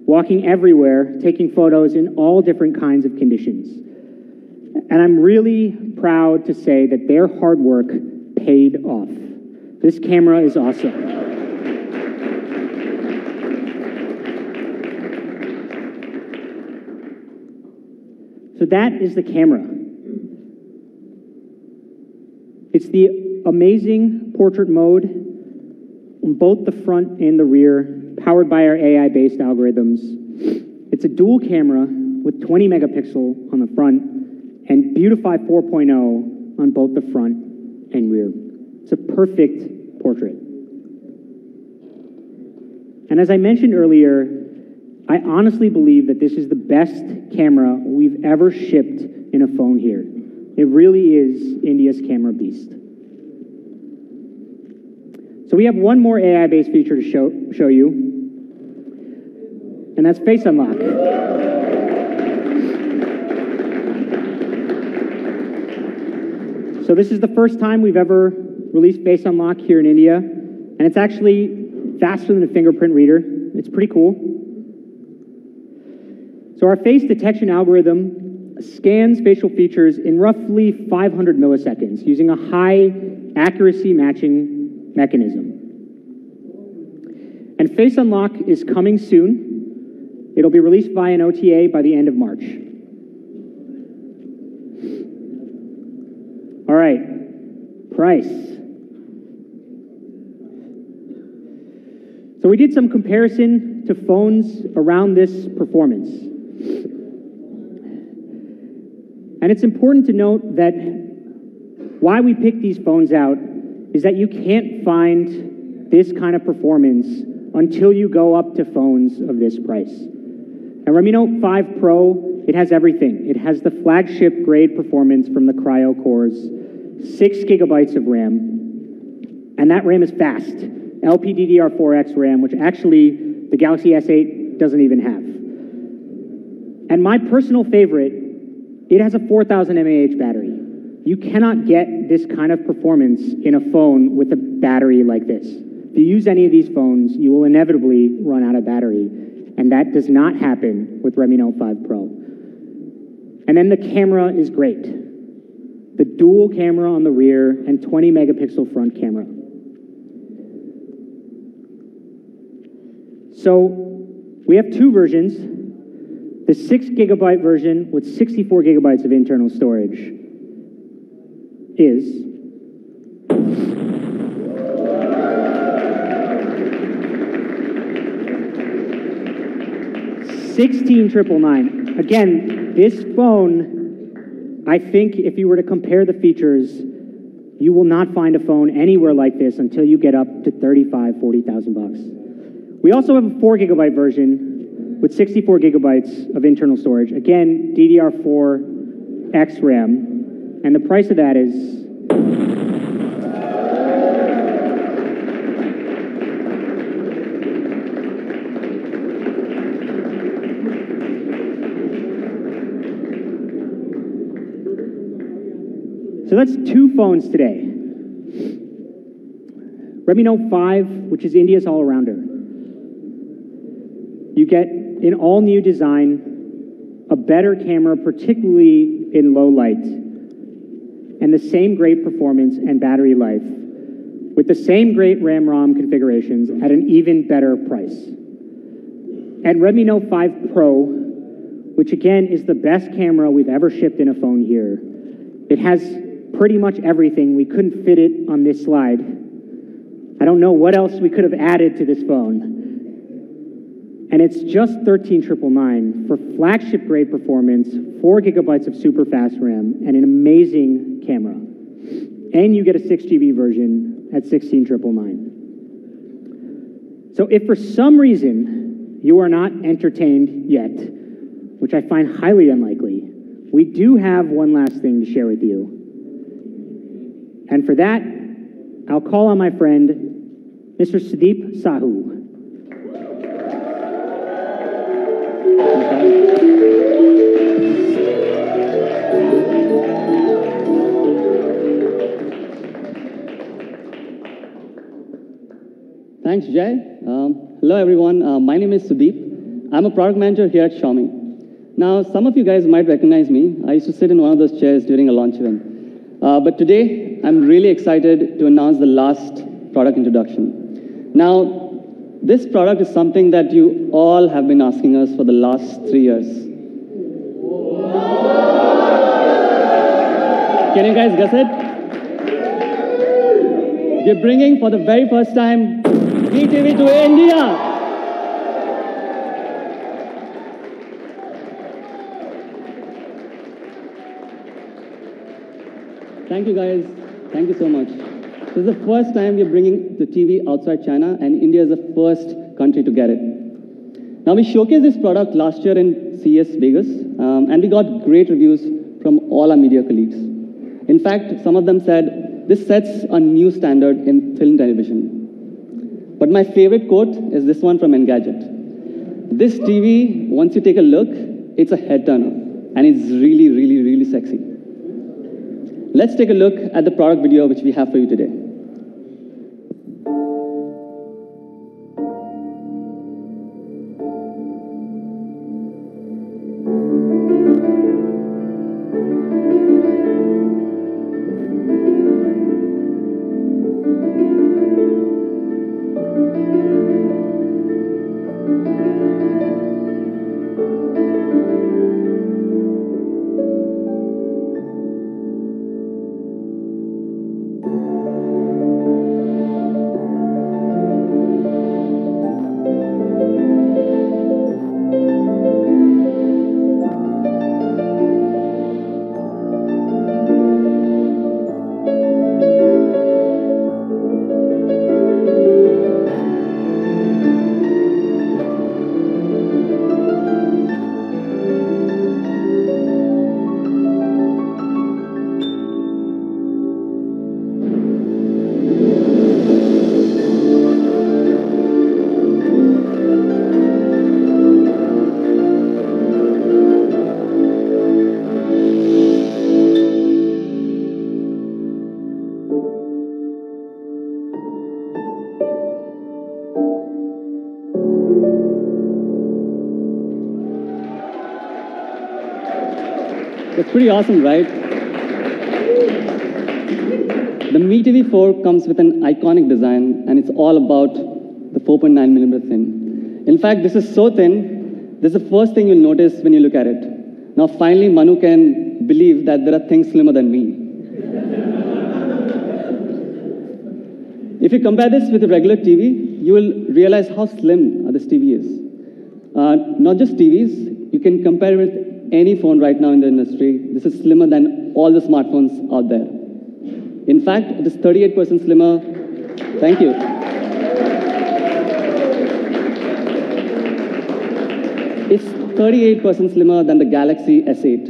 Speaker 2: walking everywhere, taking photos in all different kinds of conditions. And I'm really proud to say that their hard work paid off. This camera is awesome. So that is the camera. It's the amazing portrait mode on both the front and the rear, powered by our AI-based algorithms. It's a dual camera with 20 megapixel on the front and Beautify 4.0 on both the front and rear. It's a perfect portrait. And as I mentioned earlier, I honestly believe that this is the best camera we've ever shipped in a phone here. It really is India's camera beast. So we have one more AI-based feature to show you, and that's Face Unlock. So this is the first time we've ever released Face Unlock here in India, and it's actually faster than a fingerprint reader. It's pretty cool. So our face detection algorithm scans facial features in roughly 500 milliseconds using a high accuracy matching mechanism. And Face Unlock is coming soon. It'll be released via an OTA by the end of March. All right, price. So we did some comparison to phones around this performance. And it's important to note that why we picked these phones out is that you can't find this kind of performance until you go up to phones of this price. And Redmi Note 5 Pro, it has everything. It has the flagship grade performance from the Cryo cores, 6 gigabytes of RAM, and that RAM is fast. LPDDR4X RAM, which actually the Galaxy S8 doesn't even have. And my personal favorite, it has a 4,000 mAh battery. You cannot get this kind of performance in a phone with a battery like this. If you use any of these phones, you will inevitably run out of battery, and that does not happen with Redmi Note 5 Pro. And then the camera is great. The dual camera on the rear and 20 megapixel front camera. So we have two versions. The 6 gigabyte version with 64 gigabytes of internal storage is $16,999. Again, this phone, I think if you were to compare the features, you will not find a phone anywhere like this until you get up to $35,000, $40,000. We also have a 4 gigabyte version with 64 gigabytes of internal storage. Again, DDR4X RAM, and the price of that is so that's two phones today. Redmi Note 5, which is India's all-arounder. You get an all-new design, a better camera, particularly in low light, and the same great performance and battery life, with the same great RAM-ROM configurations at an even better price. And Redmi Note 5 Pro, which again is the best camera we've ever shipped in a phone here. It has pretty much everything. We couldn't fit it on this slide. I don't know what else we could have added to this phone. And it's just $13,999 for flagship grade performance, 4 gigabytes of super fast RAM, and an amazing camera. And you get a 6 GB version at $16,999. So if for some reason you are not entertained yet, which I find highly unlikely, we do have one last thing to share with you. And for that, I'll call on my friend, Mr. Sudeep Sahu.
Speaker 4: Thanks, Jay. Hello, everyone. My name is Sudeep. I'm a product manager here at Xiaomi. Now, some of you guys might recognize me. I used to sit in one of those chairs during a launch event. But today, I'm really excited to announce the last product introduction. Now, this product is something that you all have been asking us for the last 3 years. Can you guys guess it? We're bringing for the very first time BTV to India. Thank you guys. Thank you so much. This is the first time we're bringing the TV outside China, and India is the first country to get it. Now, we showcased this product last year in CES Vegas, and we got great reviews from all our media colleagues. In fact, some of them said, this sets a new standard in film television. But my favorite quote is this one from Engadget. This TV, once you take a look, it's a head turner, and it's really, really, really sexy. Let's take a look at the product video which we have for you today. It's pretty awesome, right? The Mi TV 4 comes with an iconic design, and it's all about the 4.9mm thin. In fact, this is so thin, this is the first thing you'll notice when you look at it. Now, finally, Manu can believe that there are things slimmer than me. If you compare this with a regular TV, you will realize how slim this TV is. Not just TVs, you can compare it with any phone right now in the industry. This is slimmer than all the smartphones out there. In fact, it is 38% slimmer. Thank you. It's 38% slimmer than the Galaxy S8.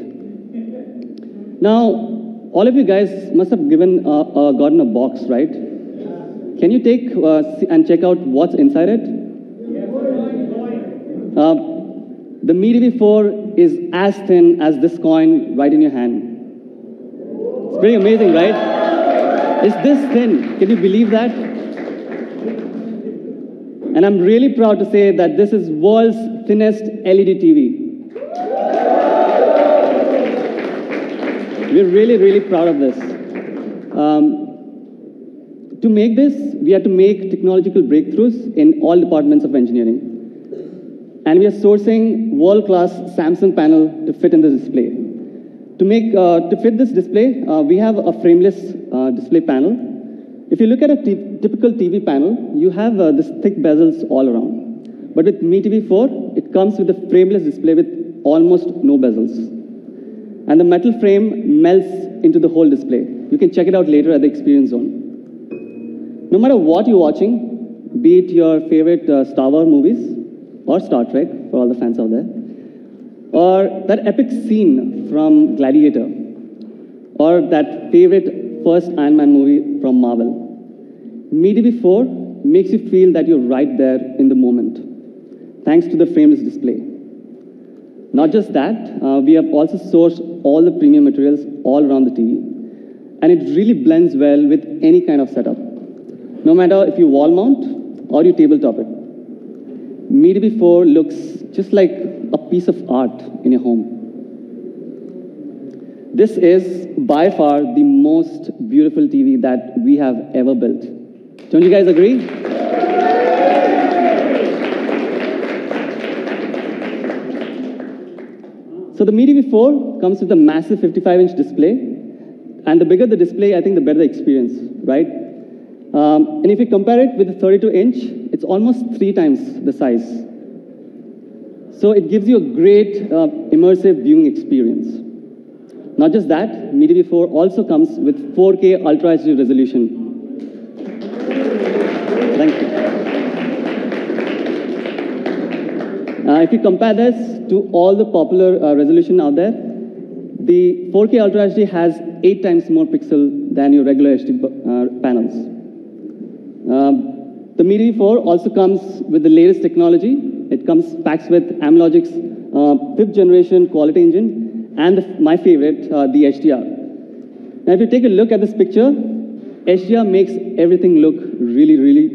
Speaker 4: Now, all of you guys must have gotten a box, right? Can you take and check out what's inside it? The Mi TV 4 is as thin as this coin right in your hand. It's pretty amazing, right? It's this thin. Can you believe that? And I'm really proud to say that this is world's thinnest LED TV. We're really, really proud of this. To make this, we had to make technological breakthroughs in all departments of engineering. And we are sourcing world-class Samsung panel to fit in the display. To fit this display, we have a frameless display panel. If you look at a typical TV panel, you have this thick bezels all around. But with Mi TV 4, it comes with a frameless display with almost no bezels. And the metal frame melts into the whole display. You can check it out later at the experience zone. No matter what you're watching, be it your favorite Star Wars movies, or Star Trek, for all the fans out there, or that epic scene from Gladiator, or that favorite first Iron Man movie from Marvel. Mi TV 4 makes you feel that you're right there in the moment, thanks to the frameless display. Not just that, we have also sourced all the premium materials all around the TV, and it really blends well with any kind of setup, no matter if you wall mount or you tabletop it. Mi TV 4 looks just like a piece of art in your home. This is by far the most beautiful TV that we have ever built. Don't you guys agree? So the Mi TV 4 comes with a massive 55-inch display, And the bigger the display, I think the better the experience, right? And if you compare it with the 32-inch, it's almost 3 times the size. So it gives you a great immersive viewing experience. Not just that, Mi TV 4 also comes with 4K Ultra HD resolution. Thank you. If you compare this to all the popular resolution out there, the 4K Ultra HD has 8 times more pixel than your regular HD panels. The Mi TV 4 also comes with the latest technology. It comes packs with Amlogic's 5th generation quality engine and my favorite, the HDR. Now, if you take a look at this picture, HDR makes everything look really, really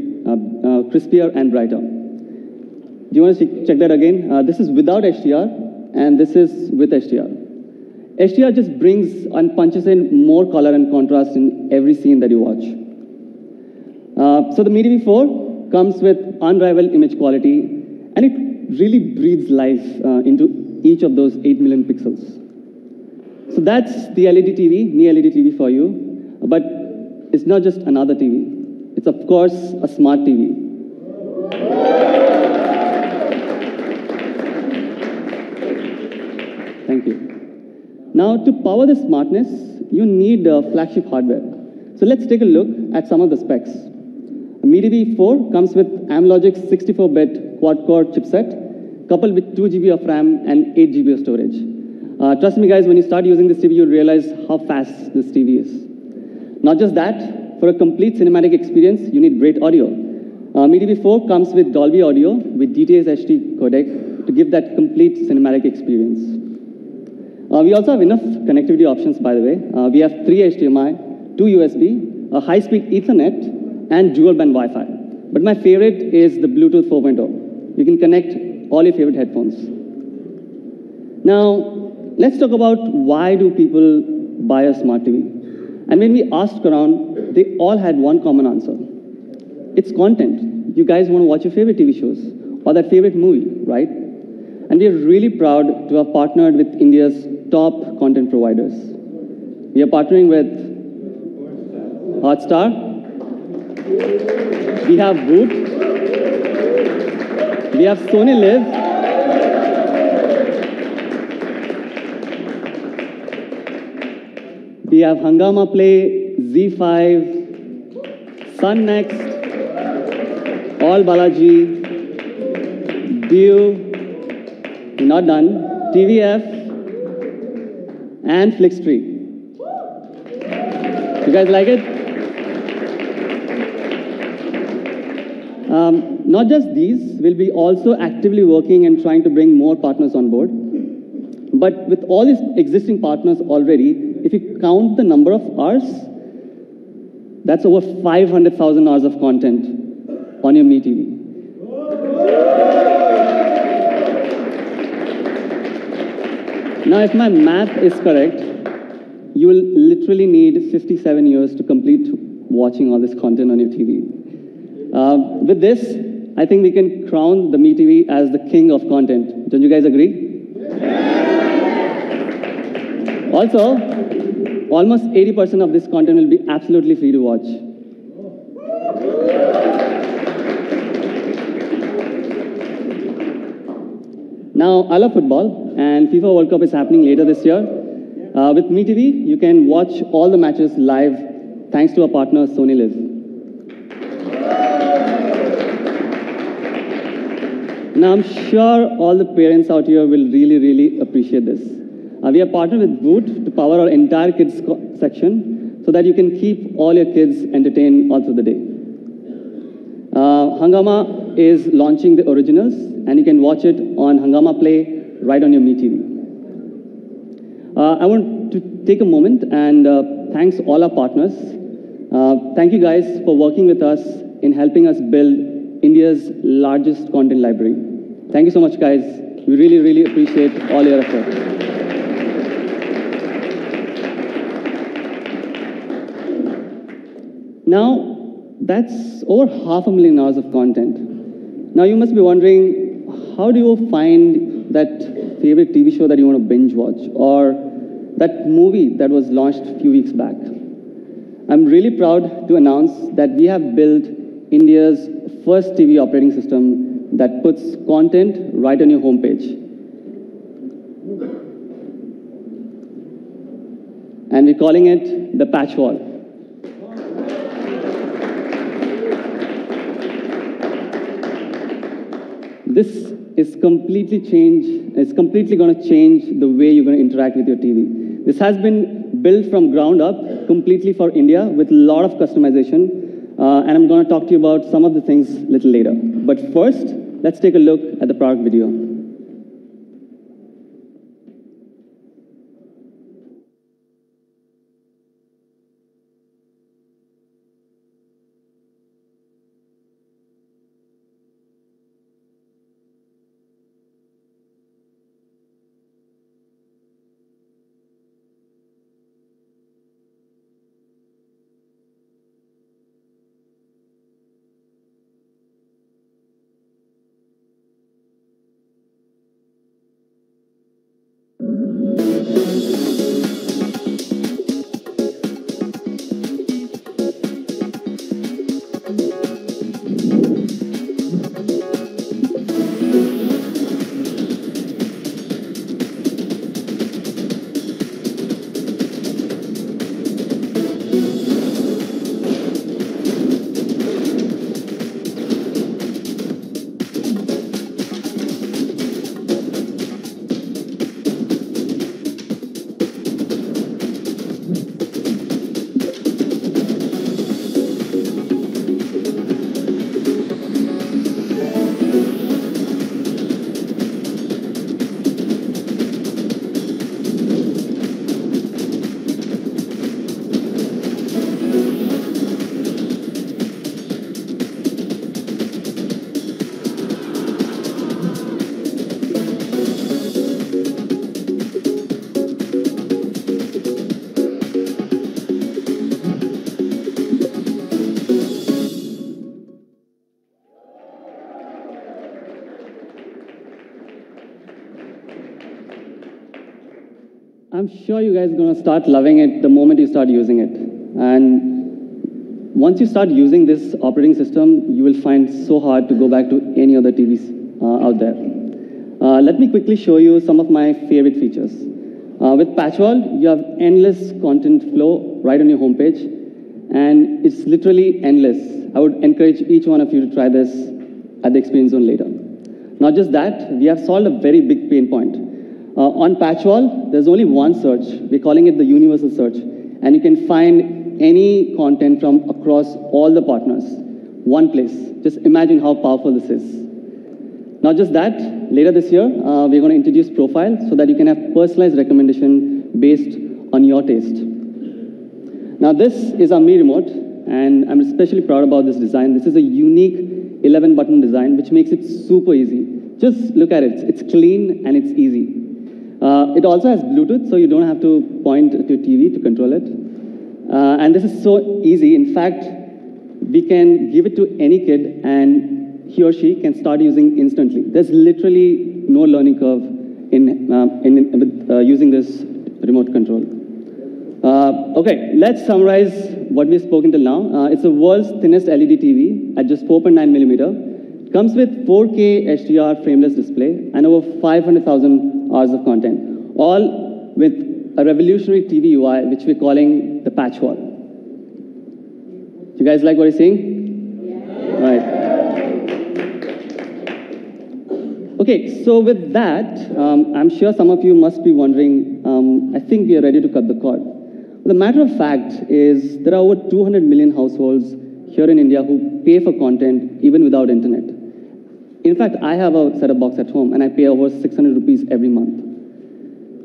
Speaker 4: crispier and brighter. Do you want to check that again? This is without HDR, and this is with HDR. HDR just brings and punches in more color and contrast in every scene that you watch. So the Mi TV 4 comes with unrivaled image quality, and it really breathes life into each of those 8 million pixels. So that's the LED TV, Mi LED TV for you. But it's not just another TV. It's, of course, a smart TV. Thank you. Now, to power this smartness, you need flagship hardware. So let's take a look at some of the specs. Mi TV 4 comes with Amlogic's 64-bit quad-core chipset, coupled with 2 GB of RAM and 8 GB of storage. Trust me, guys, when you start using this TV, you'll realize how fast this TV is. Not just that, for a complete cinematic experience, you need great audio. Mi TV 4 comes with Dolby Audio with DTS HD codec to give that complete cinematic experience. We also have enough connectivity options, by the way. We have 3 HDMI, 2 USB, a high-speed Ethernet, and dual-band Wi-Fi. But my favorite is the Bluetooth 4.0. You can connect all your favorite headphones. Now, let's talk about why do people buy a smart TV? And when we asked around, they all had one common answer. It's content. You guys want to watch your favorite TV shows or that favorite movie, right? And we are really proud to have partnered with India's top content providers. We are partnering with Hotstar. We have Voot. We have Sony Live. We have Hungama Play, Z5, Sun Next, All Balaji, Dio, not done, TVF, and Flixtree. You guys like it? Not just these, we'll be also actively working and trying to bring more partners on board. But with all these existing partners already, if you count the number of hours, that's over 500,000 hours of content on your Mi TV. Now, if my math is correct, you will literally need 57 years to complete watching all this content on your TV. With this, I think we can crown the Mi TV as the king of content. Don't you guys agree? Also, almost 80% of this content will be absolutely free to watch. Now, I love football, and FIFA World Cup is happening later this year. With Mi TV, you can watch all the matches live thanks to our partner, Sony Live. Now, I'm sure all the parents out here will really, really appreciate this. We have partnered with Voot to power our entire kids section so that you can keep all your kids entertained all through the day. Hungama is launching the originals, and you can watch it on Hungama Play right on your Mi TV. I want to take a moment and thanks all our partners. Thank you guys for working with us in helping us build India's largest content library. Thank you so much, guys. We really, really appreciate all your effort. Now, that's over 500,000 hours of content. Now, you must be wondering, how do you find that favorite TV show that you want to binge watch? Or that movie that was launched a few weeks back. I'm really proud to announce that we have built India's first TV operating system that puts content right on your homepage. And we're calling it the patch wall. This is completely going to change the way you're going to interact with your TV. This has been built from ground up, completely for India, with a lot of customization. And I'm going to talk to you about some of the things a little later. But first, let's take a look at the product video. I'm sure you guys are going to start loving it the moment you start using it. And once you start using this operating system, you will find it so hard to go back to any other TVs out there. Let me quickly show you some of my favorite features. With Patchwall, you have endless content flow right on your homepage, and it's literally endless. I would encourage each one of you to try this at the experience zone later. Not just that, we have solved a very big pain point. On Patchwall, there's only one search. We're calling it the universal search. And you can find any content from across all the partners. One place. Just imagine how powerful this is. Not just that, later this year, we're going to introduce Profile so that you can have personalized recommendation based on your taste. Now this is our Mi Remote, and I'm especially proud about this design. This is a unique 11-button design, which makes it super easy. Just look at it. It's clean and it's easy. It also has Bluetooth, so you don't have to point to your TV to control it. And this is so easy. In fact, we can give it to any kid, and he or she can start using instantly. There's literally no learning curve in using this remote control. Okay, let's summarize what we've spoken till now. It's the world's thinnest LED TV at just 4.9 millimeter. It comes with 4K HDR frameless display and over 500,000 hours of content, all with a revolutionary TV UI, which we're calling the patch wall. You guys like what you're seeing? Yeah. Right. Okay, so with that, I'm sure some of you must be wondering, I think we are ready to cut the cord. The matter of fact is there are over 200 million households here in India who pay for content even without internet. In fact, I have a set-top box at home and I pay over 600 rupees every month.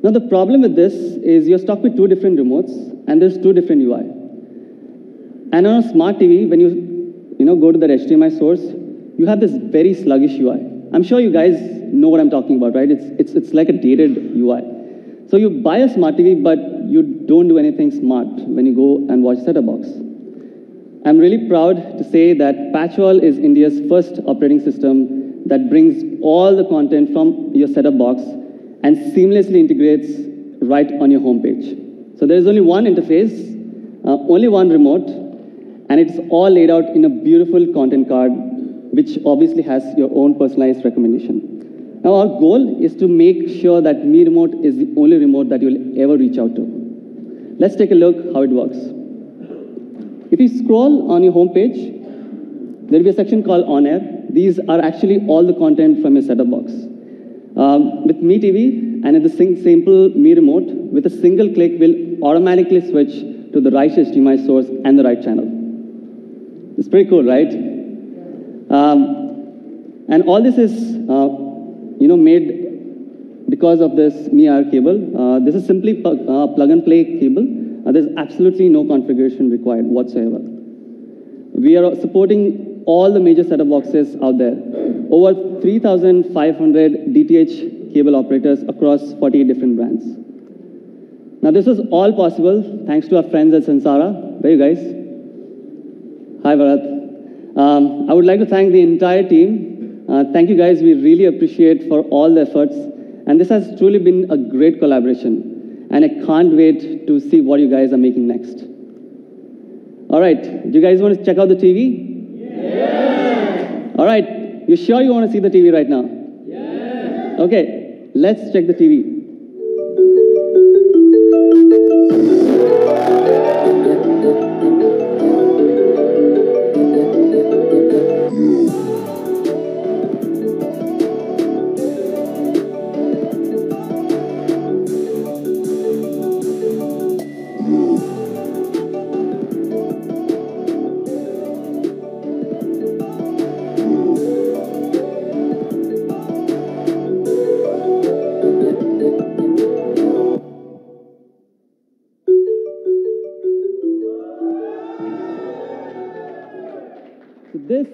Speaker 4: Now the problem with this is you're stuck with two different remotes and there's two different UI. And on a smart TV, when you go to the HDMI source, you have this very sluggish UI. I'm sure you guys know what I'm talking about, right? It's like a dated UI. So you buy a smart TV, but you don't do anything smart when you go and watch set-top box. I'm really proud to say that Patchwall is India's first operating system that brings all the content from your set-top box and seamlessly integrates right on your home page. So there is only one interface, only one remote, and it's all laid out in a beautiful content card, which obviously has your own personalized recommendation. Now, our goal is to make sure that Mi Remote is the only remote that you'll ever reach out to. Let's take a look how it works. If you scroll on your home page, there will be a section called On Air. These are actually all the content from your setup box. With Mi TV and in the simple Mi Remote, with a single click, we'll automatically switch to the right HDMI source and the right channel. It's pretty cool, right? And all this is made because of this Mi IR cable. This is simply plug and play cable. There's absolutely no configuration required whatsoever. We are supporting all the major setup boxes out there. Over 3,500 DTH cable operators across 48 different brands. Now this is all possible thanks to our friends at Sansara. Where are you guys? Hi, Bharat. I would like to thank the entire team. Thank you guys. We really appreciate for all the efforts. And this has truly been a great collaboration. And I can't wait to see what you guys are making next. All right. Do you guys want to check out the TV? Yeah. All right. You sure you want to see the TV right now? Yeah. Okay. Let's check the TV. This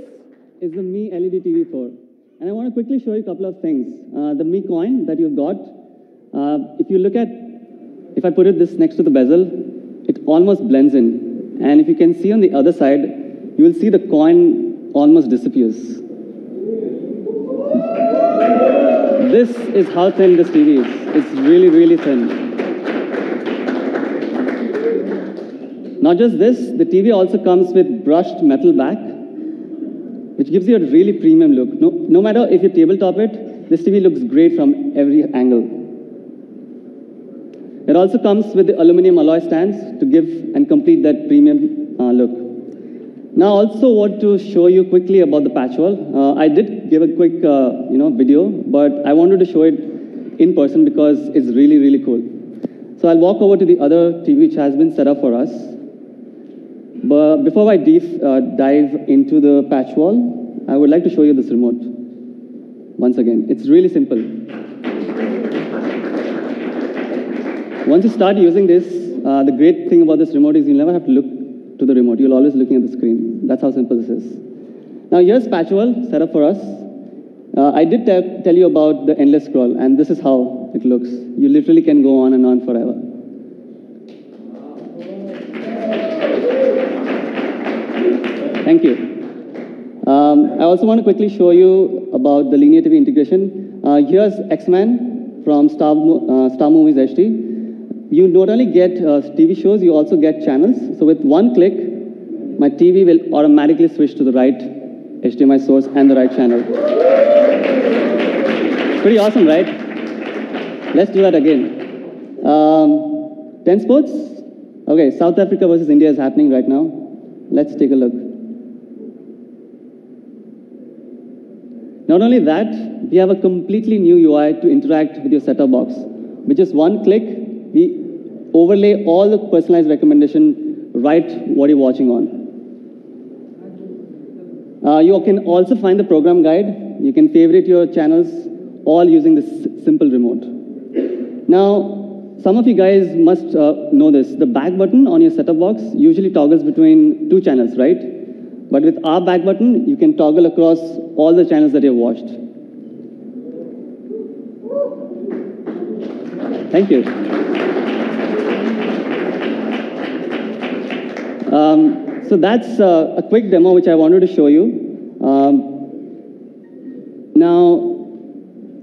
Speaker 4: is the Mi LED TV 4. And I want to quickly show you a couple of things. The Mi coin that you've got, if I put it this next to the bezel, it almost blends in. And if you can see on the other side, you will see the coin almost disappears. This is how thin this TV is. It's really, really thin. Not just this, the TV also comes with brushed metal back, which gives you a really premium look. No matter if you tabletop it, this TV looks great from every angle. It also comes with the aluminum alloy stands to give and complete that premium look. Now, I also want to show you quickly about the patch wall. I did give a quick video, but I wanted to show it in person because it's really, really cool. So I'll walk over to the other TV which has been set up for us. But before I dive into the patch wall, I would like to show you this remote. Once again, it's really simple. Once you start using this, the great thing about this remote is you'll never have to look to the remote. You'll always looking at the screen. That's how simple this is. Now here's patch wall set up for us. I did tell you about the endless scroll, and this is how it looks. You literally can go on and on forever. Thank you. I also want to quickly show you about the linear TV integration. Here's X-Men from Star Movies HD. You not only get TV shows, you also get channels. So with one click, my TV will automatically switch to the right HDMI source and the right channel. Pretty awesome, right? Let's do that again. 10 sports? Okay, South Africa versus India is happening right now. Let's take a look. Not only that, we have a completely new UI to interact with your set-top box. With just one click, we overlay all the personalized recommendation right what you're watching on. You can also find the program guide. You can favorite your channels all using this simple remote. Now, some of you guys must know this. The back button on your set-top box usually toggles between two channels, right? But with our back button, you can toggle across all the channels that you've watched. Thank you. So that's a quick demo which I wanted to show you. Now,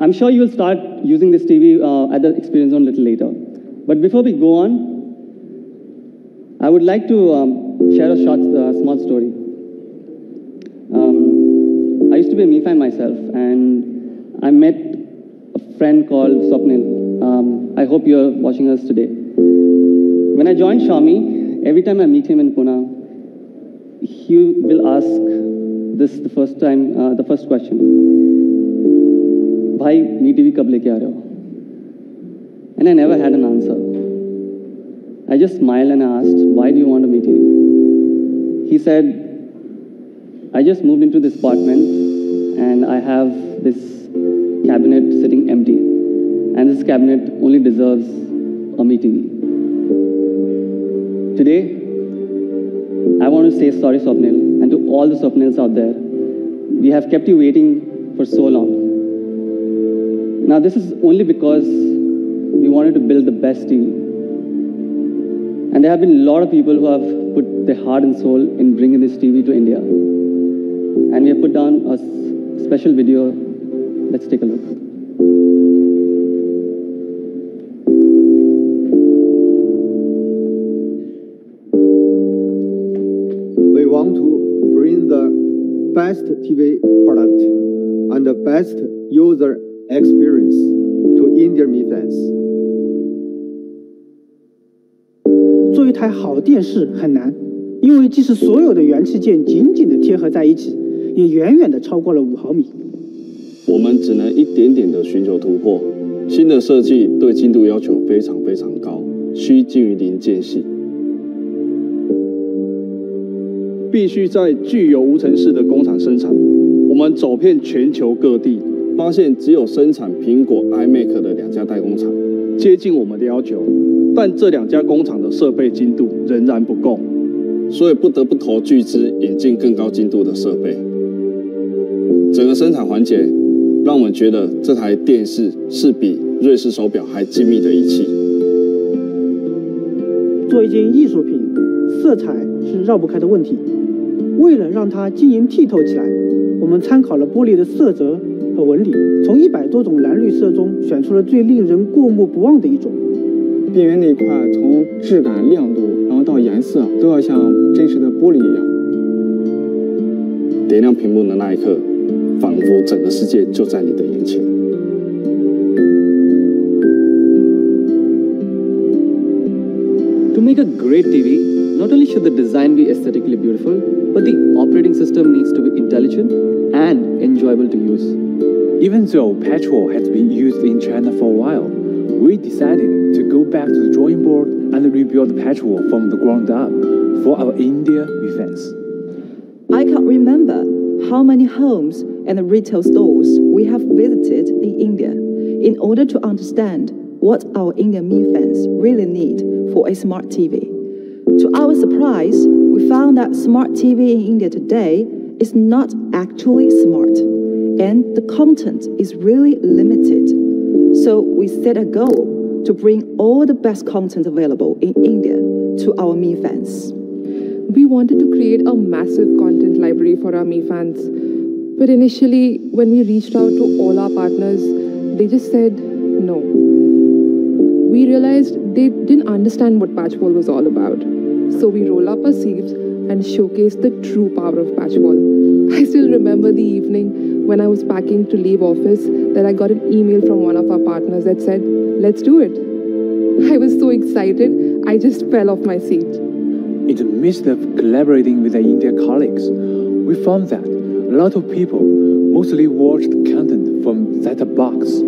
Speaker 4: I'm sure you'll start using this TV at the Experience Zone a little later. But before we go on, I would like to share a small story. I used to be a Mi fan myself, and I met a friend called Swapnil. I hope you're watching us today. When I joined Xiaomi, every time I meet him in Pune, he will ask this the first question. Bhai, Mi TV kab leke aa rahe ho? And I never had an answer. I just smiled and asked, why do you want a Mi TV? He said, I just moved into this apartment and I have this cabinet sitting empty. And this cabinet only deserves a Mi TV. Today, I want to say sorry, Swapnil, and to all the Swapnils out there. We have kept you waiting for so long. Now, this is only because we wanted to build the best TV. And there have been a lot of people who have put their heart and soul in bringing this TV to India. And we have put down a special video. Let's take a look.
Speaker 5: We want to bring the best TV product and the best user experience to Indian Mi fans.
Speaker 6: 做一台好电视很难，因为即使所有的元器件紧紧地贴合在一起，也远远地超过了5毫米。
Speaker 7: 我们只能一点点地寻求突破。新的设计对精度要求非常非常高，需近于零间隙。必须在具有无尘室的工厂生产。我们走遍全球各地，发现只有生产苹果 iMac 的2家代工厂接近我们的要求，但这2家工厂的设备精度仍然不够，所以不得不投巨资引进更高精度的设备。整个生产环节让我们觉得这台电视是比瑞士手表还精密的仪器。
Speaker 6: 做一件艺术品，色彩是绕不开的问题。为了让它晶莹剔透起来，我们参考了玻璃的色泽和纹理，从100多种蓝绿色中选出了最令人过目不忘的一种。
Speaker 8: 边缘那一块，从质感、亮度，然后到颜色，都要像真实的玻璃一样。
Speaker 7: 点亮屏幕的那一刻，仿佛整个世界就在你的眼前。
Speaker 9: To make a great TV, not only should the design be aesthetically beautiful, but the operating system needs to be intelligent and enjoyable to use.
Speaker 10: Even though petrol has been used in China for a while, we decided to go back to the drawing board and rebuild petrol from the ground up for our India fans.
Speaker 11: I can't remember how many homes and retail stores we have visited in India in order to understand what our Indian Mi fans really need for a smart TV. To our surprise, we found that smart TV in India today is not actually smart, and the content is really limited. So we set a goal to bring all the best content available in India to our Mi fans.
Speaker 12: We wanted to create a massive content library for our Mi fans. But initially, when we reached out to all our partners, they just said no. We realized they didn't understand what Patchwall was all about. So we rolled up our sleeves and showcased the true power of Patchwall. I still remember the evening when I was packing to leave office that I got an email from one of our partners that said, "Let's do it." I was so excited, I just fell off my seat.
Speaker 10: In the midst of collaborating with our India colleagues, we found that a lot of people mostly watched content from set-top box.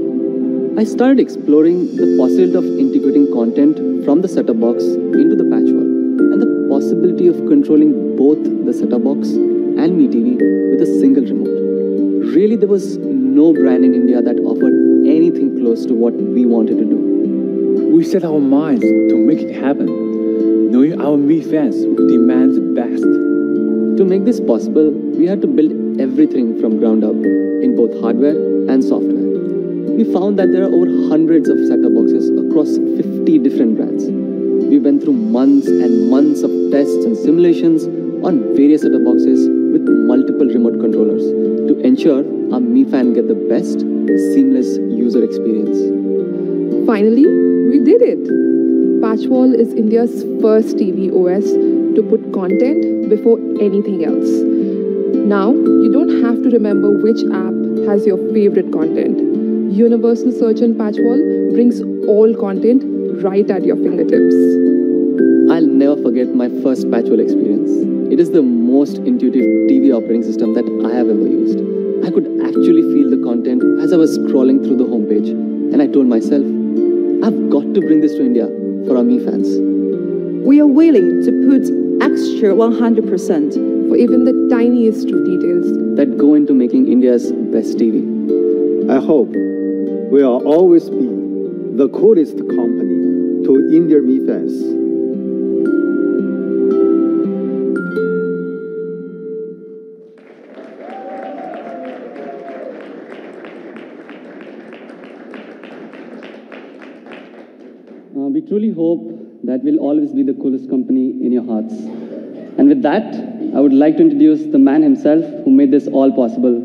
Speaker 9: I started exploring the possibility of integrating content from the set-top box into the Patchwall, and the possibility of controlling both the set-top box and Mi TV with a single remote. Really, there was no brand in India that offered anything close to what we wanted to do.
Speaker 10: We set our minds to make it happen, knowing our Mi fans would demand the best.
Speaker 9: To make this possible, we had to build everything from ground up in both hardware and software. We found that there are over hundreds of set-top boxes across 50 different brands. We went through months and months of tests and simulations on various set-top boxes with multiple remote controllers to ensure our Mi fan get the best, seamless user experience.
Speaker 12: Finally, we did it. Patchwall is India's first TV OS to put content before anything else. Now, you don't have to remember which app has your favorite content. Universal Search and Patchwall brings all content right at your fingertips.
Speaker 9: I'll never forget my first Patchwall experience. It is the most intuitive TV operating system that I have ever used. I could actually feel the content as I was scrolling through the homepage, and I told myself, I've got to bring this to India for our Mi fans.
Speaker 11: We are willing to put extra 100%
Speaker 12: for even the tiniest of details
Speaker 9: that go into making India's best TV.
Speaker 5: I hope we'll always be the coolest company to Indian Mi fans.
Speaker 4: We truly hope that we'll always be the coolest company in your hearts. And with that, I would like to introduce the man himself who made this all possible,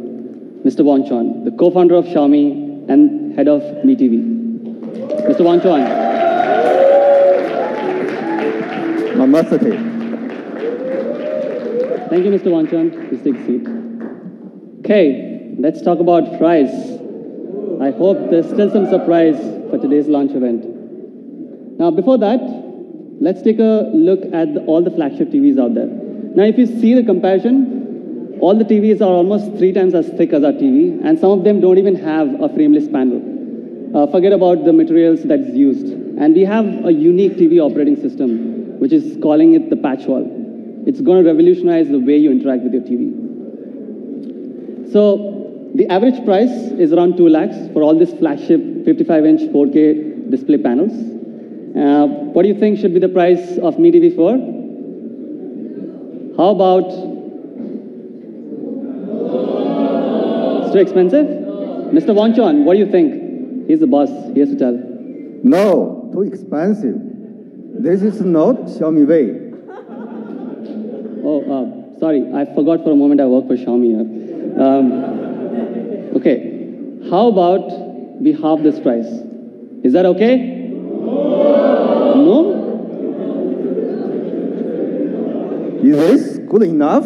Speaker 4: Mr. Wang Chuan, the co-founder of Xiaomi and head of Mi TV. Mr. Wang Chuan.
Speaker 5: Namaste.
Speaker 4: Thank you, Mr. Wang Chuan. Please take a seat. Okay, let's talk about fries. I hope there's still some surprise for today's launch event. Now, before that, let's take a look at all the flagship TVs out there. Now, if you see the comparison, all the TVs are almost 3 times as thick as our TV, and some of them don't even have a frameless panel. Forget about the materials that's used. And we have a unique TV operating system, which is calling it the Patchwall. It's going to revolutionize the way you interact with your TV. So, the average price is around 2 lakhs for all these flagship 55-inch 4K display panels. What do you think should be the price of Mi TV 4? How about... It's too expensive? Mr. Wang Chuan, what do you think? He's the boss. He has to tell.
Speaker 13: No, too expensive. This is not Xiaomi way.
Speaker 4: Oh, sorry. I forgot for a moment I work for Xiaomi here. Okay. How about we halve this price? Is that okay? No?
Speaker 13: Is this good enough?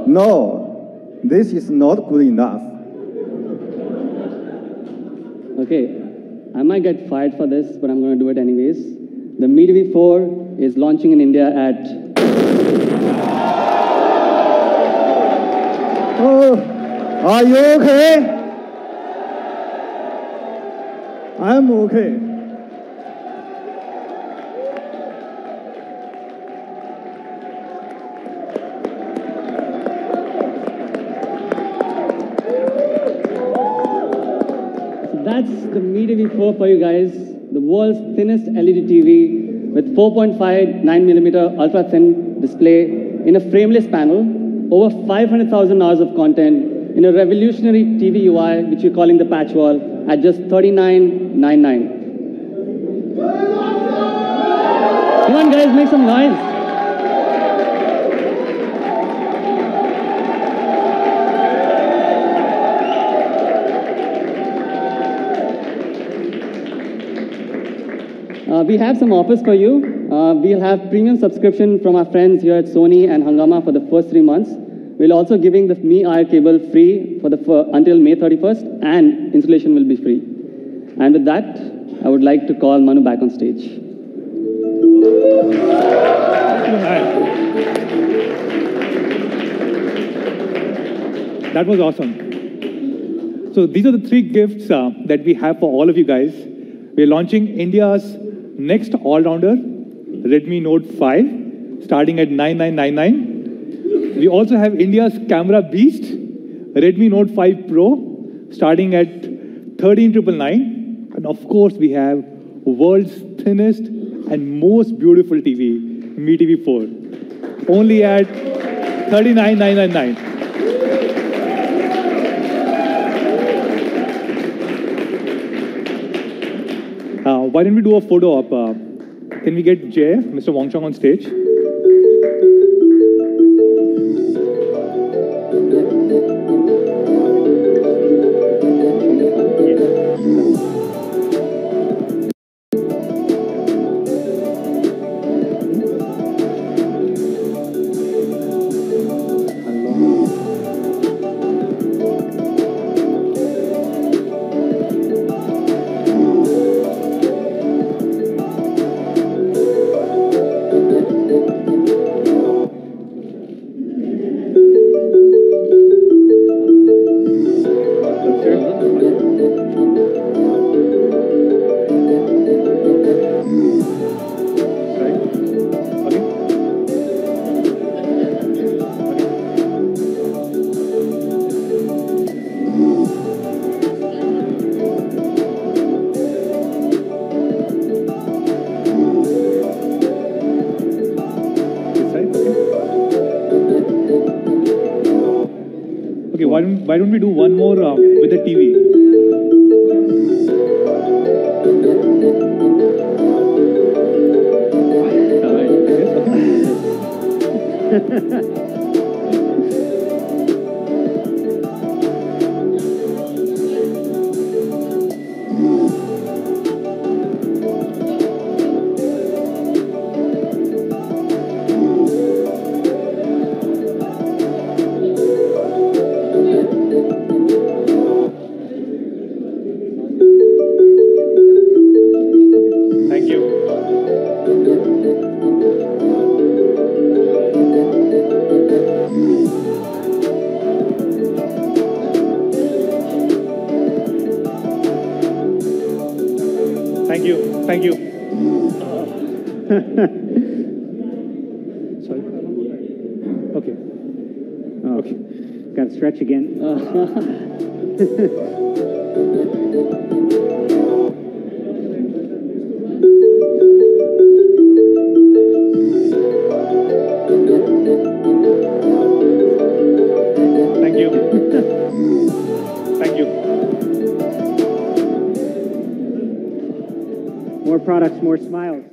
Speaker 13: No, this is not good enough.
Speaker 4: Okay, I might get fired for this, but I'm going to do it anyways. The Mi TV 4 is launching in India at...
Speaker 13: Oh, are you okay? I'm okay.
Speaker 4: That's the Mi TV 4 for you guys, the world's thinnest LED TV with 4.59mm ultra-thin display in a frameless panel, over 500,000 hours of content in a revolutionary TV UI, which we're calling the Patchwall, at just $39.99. Come on, guys, make some noise. We have some offers for you. We'll have premium subscription from our friends here at Sony and Hungama for the first 3 months. We're also giving the Mi IR cable free until May 31st, and installation will be free. And with that, I would like to call Manu back on stage.
Speaker 1: That was awesome. So these are the 3 gifts that we have for all of you guys. We're launching India's next all-rounder, Redmi Note 5, starting at $9999. We also have India's camera beast, Redmi Note 5 Pro, starting at $13,999. And of course, we have world's thinnest and most beautiful TV, Mi TV 4, only at $39,999. Why don't we do a photo op? Can we get Jay, Mr. Wang Chuan on stage? why don't we do one more with the TV? Thank you. Thank you. Thank you. Sorry. Okay.
Speaker 2: Oh, okay. Got to stretch again.
Speaker 1: Thank you. Thank you.
Speaker 2: More products, more smiles.